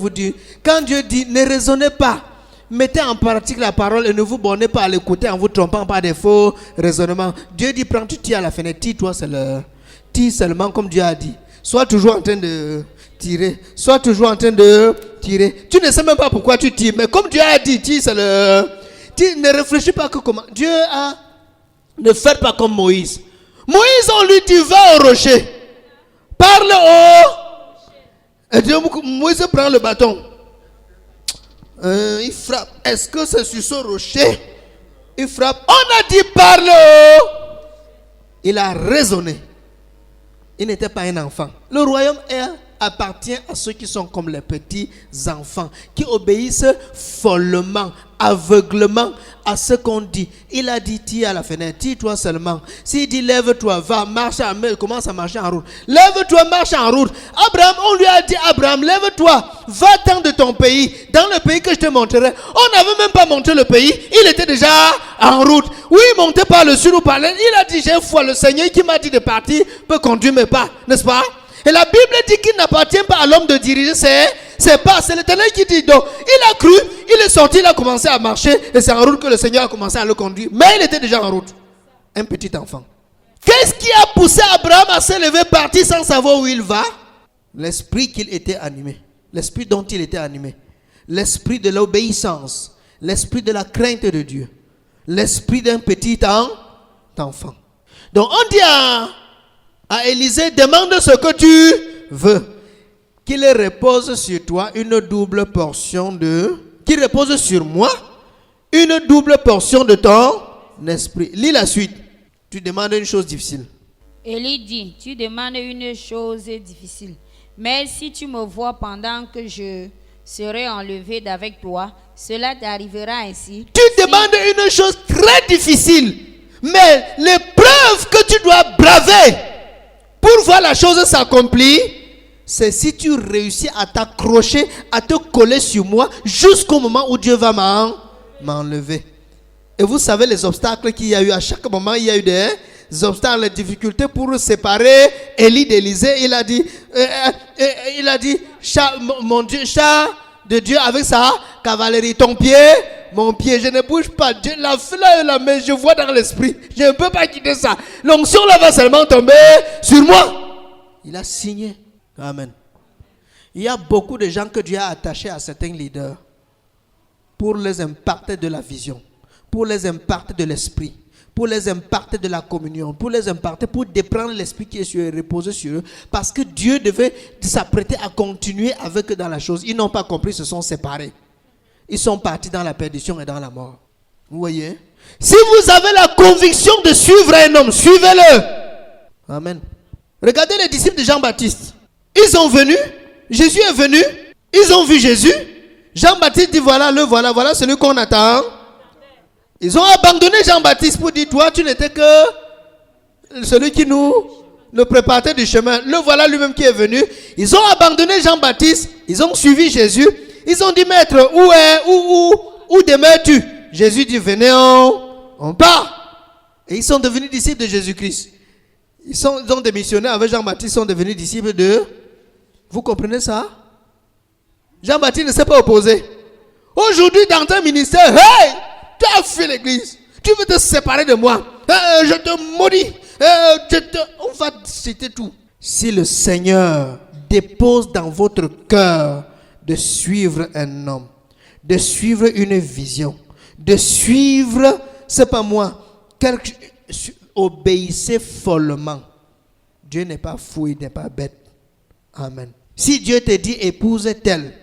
dit, ne raisonnez pas. Mettez en pratique la parole et ne vous bornez pas à l'écouter en vous trompant par des faux raisonnements. Dieu dit, prends, tu tires à la fenêtre, tire-toi seulement. Tire seulement comme Dieu a dit. Sois toujours en train de tirer. Sois toujours en train de tirer. Tu ne sais même pas pourquoi tu tires, mais comme Dieu a dit, tire seulement. Ne réfléchis pas que comment. Dieu a... Ne faites pas comme Moïse. Moïse, on lui dit, va au rocher. Parle au... Et Dieu, Moïse prend le bâton. Il frappe. Est-ce que c'est sur ce rocher? Il frappe. On a dit parle. Il a raisonné. Il n'était pas un enfant. Le royaume appartient à ceux qui sont comme les petits enfants, qui obéissent follement, aveuglement à ce qu'on dit. Il a dit, tire à la fenêtre, tire-toi seulement. S'il dit, lève-toi, va, marche, commence à marcher en route. Lève-toi, marche en route. Abraham, on lui a dit, Abraham, lève-toi, va-t'en de ton pays, dans le pays que je te montrerai. On n'avait même pas montré le pays, il était déjà en route. Oui, monté par le sud ou par l'est. Il a dit, j'ai foi, le Seigneur qui m'a dit de partir peut conduire mes pas, n'est-ce pas? Et la Bible dit qu'il n'appartient pas à l'homme de diriger c'est pas, c'est l'Éternel qui dit. Donc, il a cru, il est sorti, il a commencé à marcher, et c'est en route que le Seigneur a commencé à le conduire. Mais il était déjà en route. Un petit enfant. Qu'est-ce qui a poussé Abraham à se lever, partir sans savoir où il va? L'esprit qu'il était animé. L'esprit dont il était animé. L'esprit de l'obéissance. L'esprit de la crainte de Dieu. L'esprit d'un petit enfant. Donc, on dit à Élisée, demande ce que tu veux. Qu'il repose sur toi une double portion qu'il repose sur moi une double portion de ton esprit. Lis la suite. Tu demandes une chose difficile. Élie dit, tu demandes une chose difficile. Mais si tu me vois pendant que je serai enlevé d'avec toi, cela t'arrivera ainsi. Tu demandes une chose très difficile. Mais l'épreuve que tu dois braver pour voir la chose s'accomplir, c'est si tu réussis à t'accrocher, à te coller sur moi jusqu'au moment où Dieu va m'enlever. Et vous savez les obstacles qu'il y a eu. À chaque moment, il y a eu des obstacles, des difficultés pour séparer Élie d'Élisée. Il a dit, mon Dieu, chat de Dieu avec sa cavalerie, ton pied, mon pied, je ne bouge pas. Dieu, la fleur et la main, je vois dans l'esprit. Je ne peux pas quitter ça. L'onction là va seulement tomber sur moi. Il a signé. Amen. Il y a beaucoup de gens que Dieu a attachés à certains leaders pour les impacter de la vision, pour les impacter de l'esprit, pour les impacter de la communion, pour les impacter, pour déprendre l'esprit qui est sur eux, reposer sur eux, parce que Dieu devait s'apprêter à continuer avec eux dans la chose. Ils n'ont pas compris, ils se sont séparés. Ils sont partis dans la perdition et dans la mort. Vous voyez? Si vous avez la conviction de suivre un homme, suivez-le. Amen. Regardez les disciples de Jean-Baptiste. Ils sont venus, Jésus est venu, ils ont vu Jésus. Jean-Baptiste dit voilà celui qu'on attend. Ils ont abandonné Jean-Baptiste pour dire toi tu n'étais que celui qui nous préparait du chemin. Le voilà lui-même qui est venu. Ils ont abandonné Jean-Baptiste, ils ont suivi Jésus. Ils ont dit maître, où demeures-tu? Jésus dit venez, on part. Et ils sont devenus disciples de Jésus-Christ. Ils ont démissionné avec Jean-Baptiste, ils sont devenus disciples de... Vous comprenez ça? Jean-Baptiste ne s'est pas opposé. Aujourd'hui, dans ton ministère, hey, tu as fait l'église. Tu veux te séparer de moi. Je te maudis. On va citer tout. Si le Seigneur dépose dans votre cœur de suivre un homme, de suivre une vision, de suivre, c'est pas moi, obéissez follement. Dieu n'est pas fou, il n'est pas bête. Amen. Si Dieu te dit épouse tel,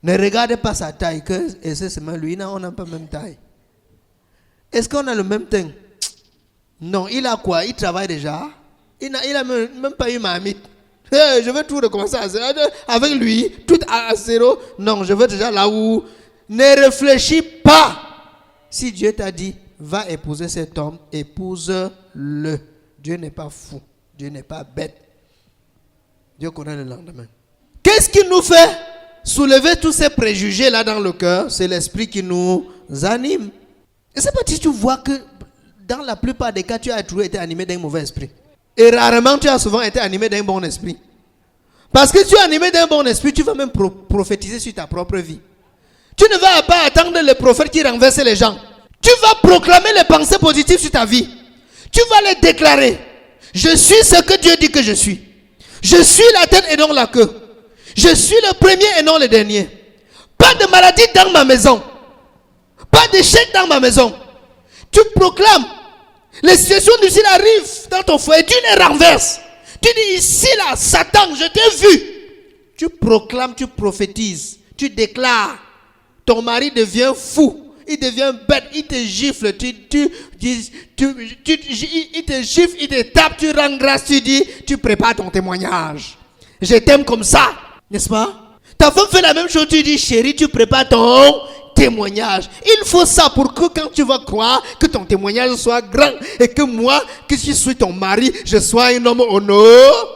ne regarde pas sa taille, et c'est seulement lui, on n'a pas la même taille. Est-ce qu'on a le même teint? Non, il a quoi? Il travaille déjà. Il n'a même pas eu mamite. Hey, je veux tout recommencer à zéro. Avec lui, tout à zéro. Non, je veux déjà là où. Ne réfléchis pas. Si Dieu t'a dit, va épouser cet homme, épouse-le. Dieu n'est pas fou. Dieu n'est pas bête. Dieu connaît le lendemain. Qu'est-ce qui nous fait soulever tous ces préjugés là dans le cœur? C'est l'esprit qui nous anime. Et c'est pas si tu vois que dans la plupart des cas, tu as toujours été animé d'un mauvais esprit. Et rarement, tu as souvent été animé d'un bon esprit. Parce que tu es animé d'un bon esprit, tu vas même prophétiser sur ta propre vie. Tu ne vas pas attendre les prophètes qui renversent les gens. Tu vas proclamer les pensées positives sur ta vie. Tu vas les déclarer. Je suis ce que Dieu dit que je suis. Je suis la tête et non la queue. Je suis le premier et non le dernier. Pas de maladie dans ma maison. Pas d'échec dans ma maison. Tu proclames. Les situations difficiles arrivent dans ton foyer. Tu les renverses. Tu dis ici là, Satan, je t'ai vu. Tu proclames, tu prophétises. Tu déclares. ton mari devient fou. Il devient bête, il te gifle, il te gifle, il te tape, tu rends grâce, tu dis, tu prépares ton témoignage. Je t'aime comme ça, n'est-ce pas? Ta femme fait la même chose, tu dis, chérie, tu prépares ton témoignage. Il faut ça pour que quand tu vas croire que ton témoignage soit grand et que moi, que je suis ton mari, je sois un homme honorable.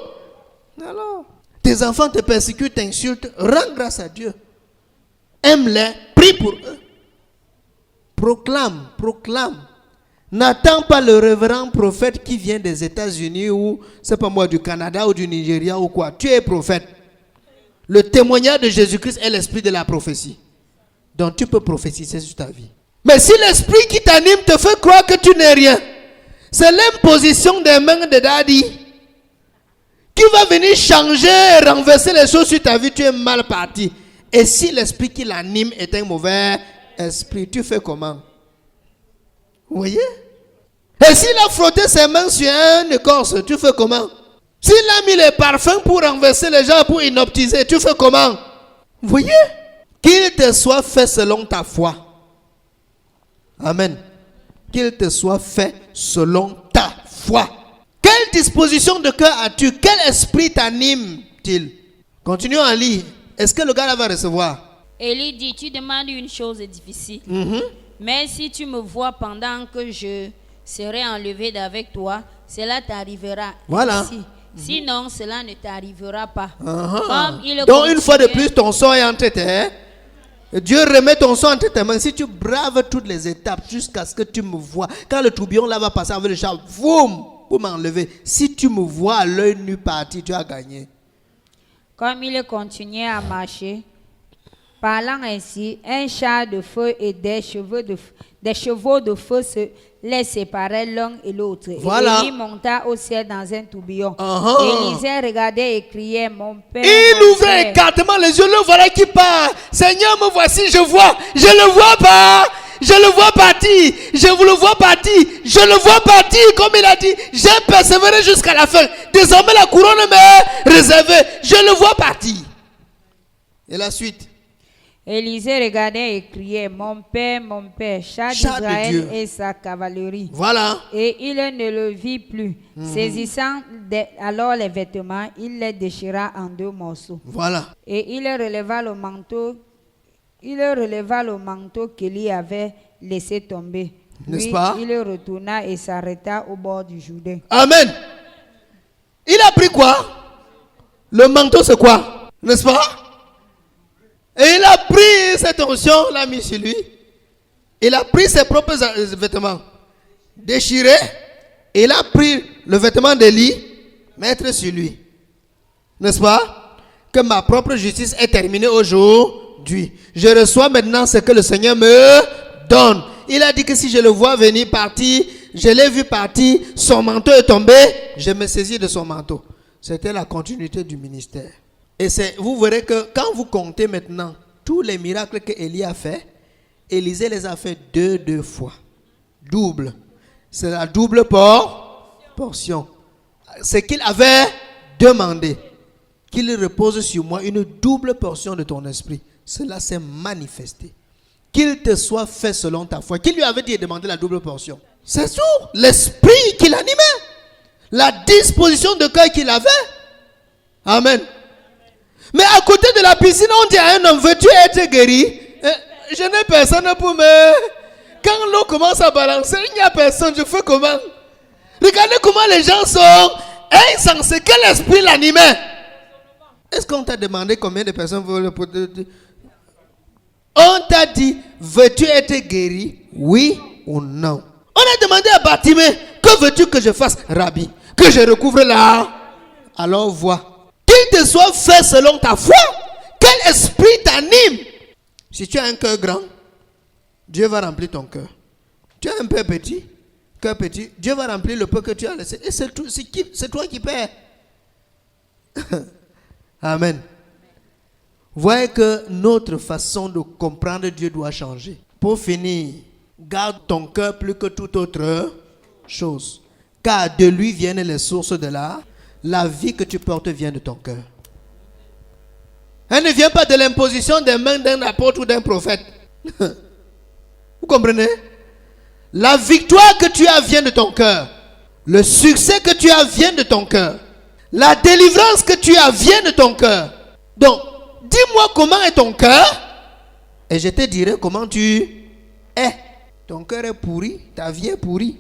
Alors, tes enfants te persécutent, t'insultent, rends grâce à Dieu. Aime-les, prie pour eux. Proclame. N'attends pas le révérend prophète qui vient des États-Unis ou, c'est pas moi, du Canada ou du Nigeria ou quoi. Tu es prophète. Le témoignage de Jésus-Christ est l'esprit de la prophétie. Donc tu peux prophétiser sur ta vie. Mais si l'esprit qui t'anime te fait croire que tu n'es rien, c'est l'imposition des mains de Daddy qui va venir changer, renverser les choses sur ta vie. Tu es mal parti. Et si l'esprit qui l'anime est un mauvais esprit, tu fais comment? Vous voyez? Et s'il a frotté ses mains sur un écorce, tu fais comment? S'il a mis les parfums pour renverser les gens, pour inoptiser, tu fais comment? Vous voyez? Qu'il te soit fait selon ta foi. Amen. Qu'il te soit fait selon ta foi. Quelle disposition de cœur as-tu? Quel esprit t'anime-t-il? Continuons à lire. Est-ce que le gars là va recevoir? Élie dit, tu demandes une chose difficile. Mais si tu me vois pendant que je serai enlevé d'avec toi, cela t'arrivera. Voilà. Ici. Sinon, cela ne t'arrivera pas. Donc une fois de plus, ton sang est entre tes mains. Dieu remet ton sang entre tes mains. Si tu braves toutes les étapes jusqu'à ce que tu me vois, quand le tourbillon là va passer avec le char, boum, pour m'enlever. Si tu me vois à l'œil nu parti, tu as gagné. Comme il continuait à marcher, parlant ainsi, un char de feu et des chevaux de feu les séparaient l'un et l'autre. Voilà. Et Élie monta au ciel dans un tourbillon. Élisée regardait et criait, mon père. Il ouvrait écartement les yeux, le voilà qui part. Seigneur, me voici, je vois. Je le vois pas. Je le vois partir. Je vous le vois partir. Je le vois partir, comme il a dit. J'ai persévéré jusqu'à la fin. Désormais, la couronne m'est réservée. Je le vois partir. Et la suite. Élisée regardait et criait, mon père, char d'Israël et sa cavalerie. Voilà. Et il ne le vit plus. Saisissant alors les vêtements, il les déchira en 2 morceaux. Voilà. Et il releva le manteau qu'Élie avait laissé tomber. N'est-ce pas? Il retourna et s'arrêta au bord du Jourdain. Amen. Il a pris quoi? Le manteau, c'est quoi? N'est-ce pas? Et il a pris cette onction, l'a mis sur lui. Il a pris ses propres vêtements déchirés. Et il a pris le vêtement d'Élie, mettre sur lui. N'est-ce pas? Que ma propre justice est terminée aujourd'hui. Je reçois maintenant ce que le Seigneur me donne. Il a dit que si je le vois venir partir, je l'ai vu partir, son manteau est tombé, je me saisis de son manteau. C'était la continuité du ministère. Et vous verrez que quand vous comptez maintenant tous les miracles que Élie a fait, Élisée les a fait deux fois. Double. C'est la double portion. C'est qu'il avait demandé qu'il repose sur moi une double portion de ton esprit. Cela s'est manifesté. Qu'il te soit fait selon ta foi. Qui lui avait dit de demander la double portion? C'est tout. L'esprit qui l'animait. La disposition de cœur qu'il avait. Amen. Mais à côté de la piscine, on dit à un homme, veux-tu être guéri? Je n'ai personne pour me... Quand l'eau commence à balancer, il n'y a personne, je fais comment? Regardez comment les gens sont insensés. Quel esprit l'animait? Est-ce qu'on t'a demandé combien de personnes veulent... On t'a dit, veux-tu être guéri? Oui ou non? On a demandé à Bartimée, que veux-tu que je fasse, Rabbi? Que je recouvre là? Alors vois. Qu'il te soit fait selon ta foi. Quel esprit t'anime? Si tu as un cœur grand, Dieu va remplir ton cœur. Tu as un peu petit, cœur petit, Dieu va remplir le peu que tu as laissé. Et c'est toi qui perds. Amen. Voyez que notre façon de comprendre Dieu doit changer. Pour finir, garde ton cœur plus que toute autre chose. Car de lui viennent les sources de la vie que tu portes vient de ton cœur. Elle ne vient pas de l'imposition des mains d'un apôtre ou d'un prophète. Vous comprenez? La victoire que tu as vient de ton cœur. Le succès que tu as vient de ton cœur. La délivrance que tu as vient de ton cœur. Donc, dis-moi comment est ton cœur et je te dirai comment tu es. Ton cœur est pourri, ta vie est pourrie.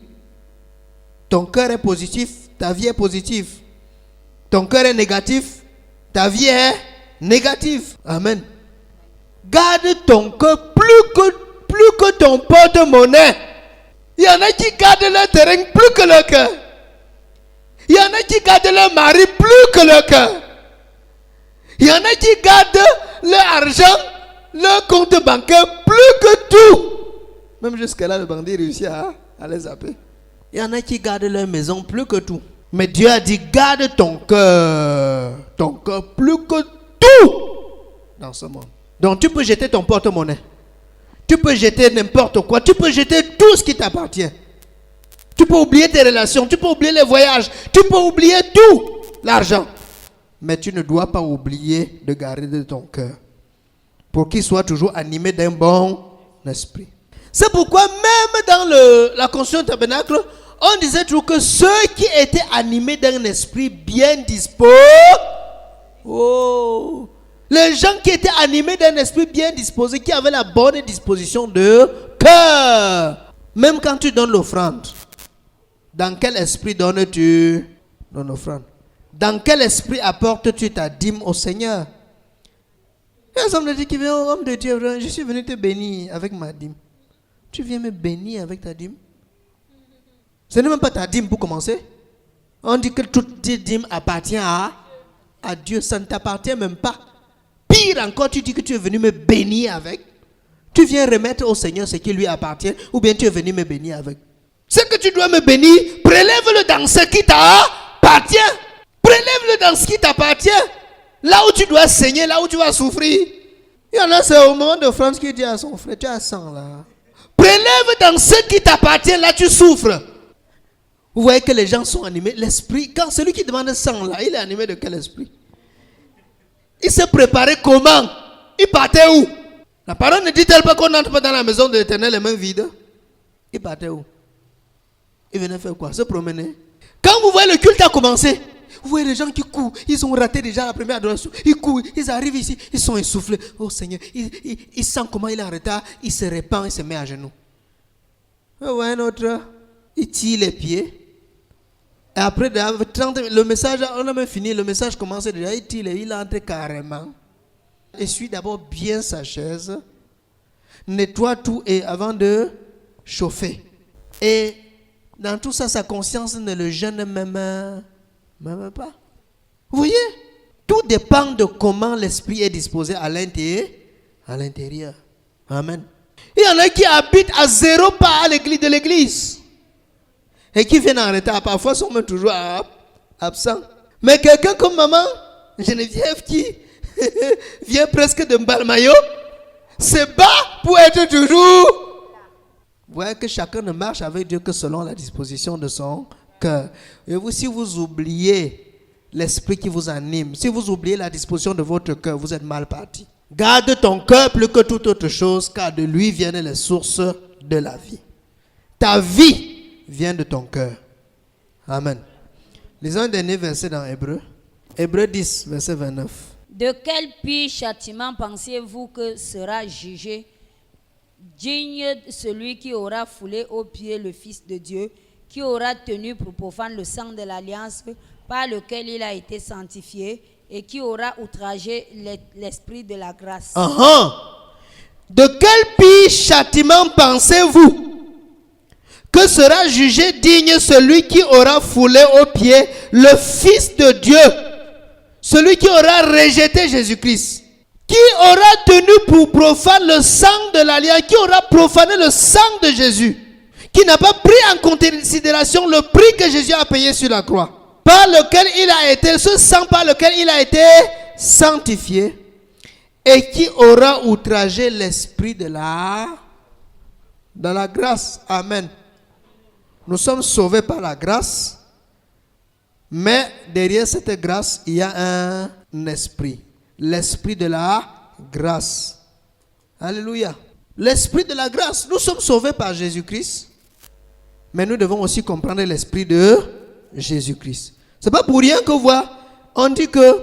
Ton cœur est positif, ta vie est positive. Ton cœur est négatif, ta vie est négative. Amen. Garde ton cœur plus que ton porte-monnaie. Il y en a qui gardent leur terrain plus que leur cœur. Il y en a qui gardent leur mari plus que leur cœur. Il y en a qui gardent leur argent, leur compte bancaire plus que tout. Même jusqu'à là, le bandit réussit à les zapper. Il y en a qui gardent leur maison plus que tout. Mais Dieu a dit, garde ton cœur plus que tout dans ce monde. Donc tu peux jeter ton porte-monnaie. Tu peux jeter n'importe quoi. Tu peux jeter tout ce qui t'appartient. Tu peux oublier tes relations. Tu peux oublier les voyages. Tu peux oublier tout. L'argent. Mais tu ne dois pas oublier de garder ton cœur. Pour qu'il soit toujours animé d'un bon esprit. C'est pourquoi même dans la construction du tabernacle, on disait toujours que ceux qui étaient animés d'un esprit bien disposé. Oh! Les gens qui étaient animés d'un esprit bien disposé, qui avaient la bonne disposition de cœur. Même quand tu donnes l'offrande, dans quel esprit donnes-tu ton offrande? Dans quel esprit apportes-tu ta dîme au Seigneur? Il y a un homme de Dieu qui vient, homme de Dieu, je suis venu te bénir avec ma dîme. Tu viens me bénir avec ta dîme? Ce n'est même pas ta dîme pour commencer. On dit que toute dîme appartient à Dieu, ça ne t'appartient même pas. Pire encore, tu dis que tu es venu me bénir avec. Tu viens remettre au Seigneur ce qui lui appartient, ou bien tu es venu me bénir avec. Ce que tu dois me bénir, prélève-le dans ce qui t'appartient. Prélève-le dans ce qui t'appartient. Là où tu dois saigner, là où tu vas souffrir. Il y en a, c'est au moment de France qui dit à son frère, tu as 100 là. Prélève dans ce qui t'appartient, là tu souffres. Vous voyez que les gens sont animés. L'esprit, quand celui qui demande 100 là, il est animé de quel esprit? Il s'est préparé comment? Il partait où? La parole ne dit-elle pas qu'on n'entre pas dans la maison de l'Éternel les mains vides? Il partait où? Il venait faire quoi? Se promener. Quand vous voyez le culte a commencé, vous voyez les gens qui courent. Ils ont raté déjà la première adoration. Ils courent, ils arrivent ici, ils sont essoufflés. Oh Seigneur, ils sentent comment il est en retard. Il se répand, il se met à genoux. Vous voyez un autre, il tire les pieds. Et après, le message, on a même fini, le message commence déjà, il tire, il entre carrément. Essuie d'abord bien sa chaise. Nettoie tout et avant de chauffer. Et dans tout ça, sa conscience ne le gêne même pas. Vous voyez? Tout dépend de comment l'esprit est disposé à l'intérieur. Amen. Il y en a qui habitent à 0 pas à l'église de l'église. Et qui viennent en retard. Parfois, sont même toujours absents. Mais quelqu'un comme maman Geneviève qui vient presque de Mbalmayo se bat pour être toujours. Vous voyez que chacun ne marche avec Dieu que selon la disposition de son cœur. Et vous, si vous oubliez l'esprit qui vous anime, si vous oubliez la disposition de votre cœur, vous êtes mal parti. Garde ton cœur plus que toute autre chose, car de lui viennent les sources de la vie. Ta vie vient de ton cœur. Amen. Lisons un dernier verset dans Hébreu. Hébreu 10, verset 29. De quel pire châtiment pensez-vous que sera jugé digne celui qui aura foulé aux pieds le Fils de Dieu, qui aura tenu pour profane le sang de l'alliance par lequel il a été sanctifié et qui aura outragé l'esprit de la grâce? De quel pire châtiment pensez-vous que sera jugé digne celui qui aura foulé aux pieds le Fils de Dieu, celui qui aura rejeté Jésus-Christ, qui aura tenu pour profane le sang de l'alliance, qui aura profané le sang de Jésus, qui n'a pas pris en considération le prix que Jésus a payé sur la croix, par lequel il a été, ce sang par lequel il a été sanctifié, et qui aura outragé l'esprit de la grâce. Amen. Nous sommes sauvés par la grâce, mais derrière cette grâce, il y a un esprit. L'esprit de la grâce. Alléluia. l'esprit de la grâce. Nous sommes sauvés par Jésus-Christ, mais nous devons aussi comprendre l'esprit de Jésus-Christ. C'est pas pour rien que on dit que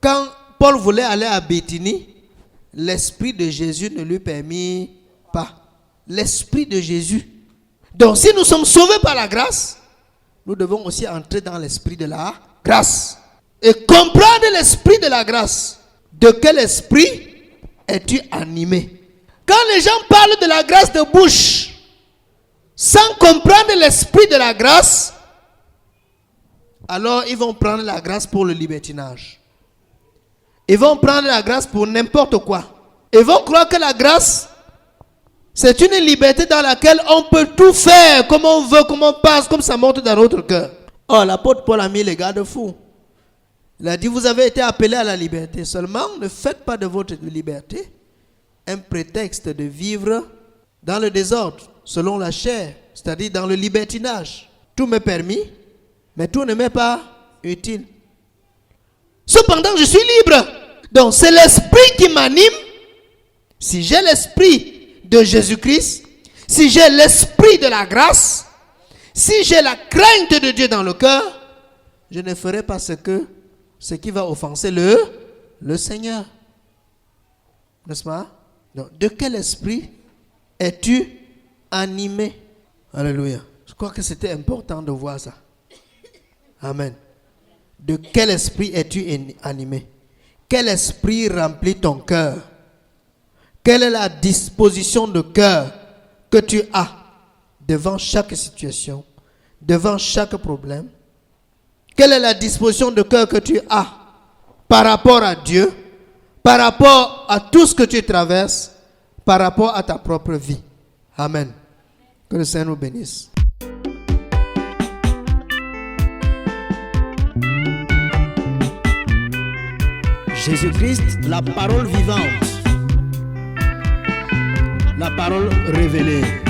quand Paul voulait aller à Béthinie, l'esprit de Jésus ne lui permit pas. L'esprit de Jésus. Donc si nous sommes sauvés par la grâce, nous devons aussi entrer dans l'esprit de la grâce. Et comprendre l'esprit de la grâce. De quel esprit es-tu animé? Quand les gens parlent de la grâce de bouche, sans comprendre l'esprit de la grâce, alors ils vont prendre la grâce pour le libertinage. Ils vont prendre la grâce pour n'importe quoi. Ils vont croire que la grâce, c'est une liberté dans laquelle on peut tout faire comme on veut, comme on pense, comme ça monte dans notre cœur. Oh, l'apôtre Paul a mis les garde-fous. Il a dit, vous avez été appelés à la liberté. Seulement, ne faites pas de votre liberté un prétexte de vivre dans le désordre, selon la chair, c'est-à-dire dans le libertinage. Tout m'est permis, mais tout ne m'est pas utile. Cependant, je suis libre. Donc, c'est l'esprit qui m'anime. Si j'ai l'esprit de Jésus-Christ, si j'ai l'esprit de la grâce, si j'ai la crainte de Dieu dans le cœur, je ne ferai pas ce qui va offenser le Seigneur. N'est-ce pas? Donc, de quel esprit es-tu animé? Alléluia. Je crois que c'était important de voir ça. Amen. De quel esprit es-tu animé? Quel esprit remplit ton cœur? Quelle est la disposition de cœur que tu as devant chaque situation, devant chaque problème? Quelle est la disposition de cœur que tu as par rapport à Dieu, par rapport à tout ce que tu traverses, par rapport à ta propre vie? Amen. Que le Seigneur nous bénisse. Jésus-Christ, la parole vivante, la parole révélée.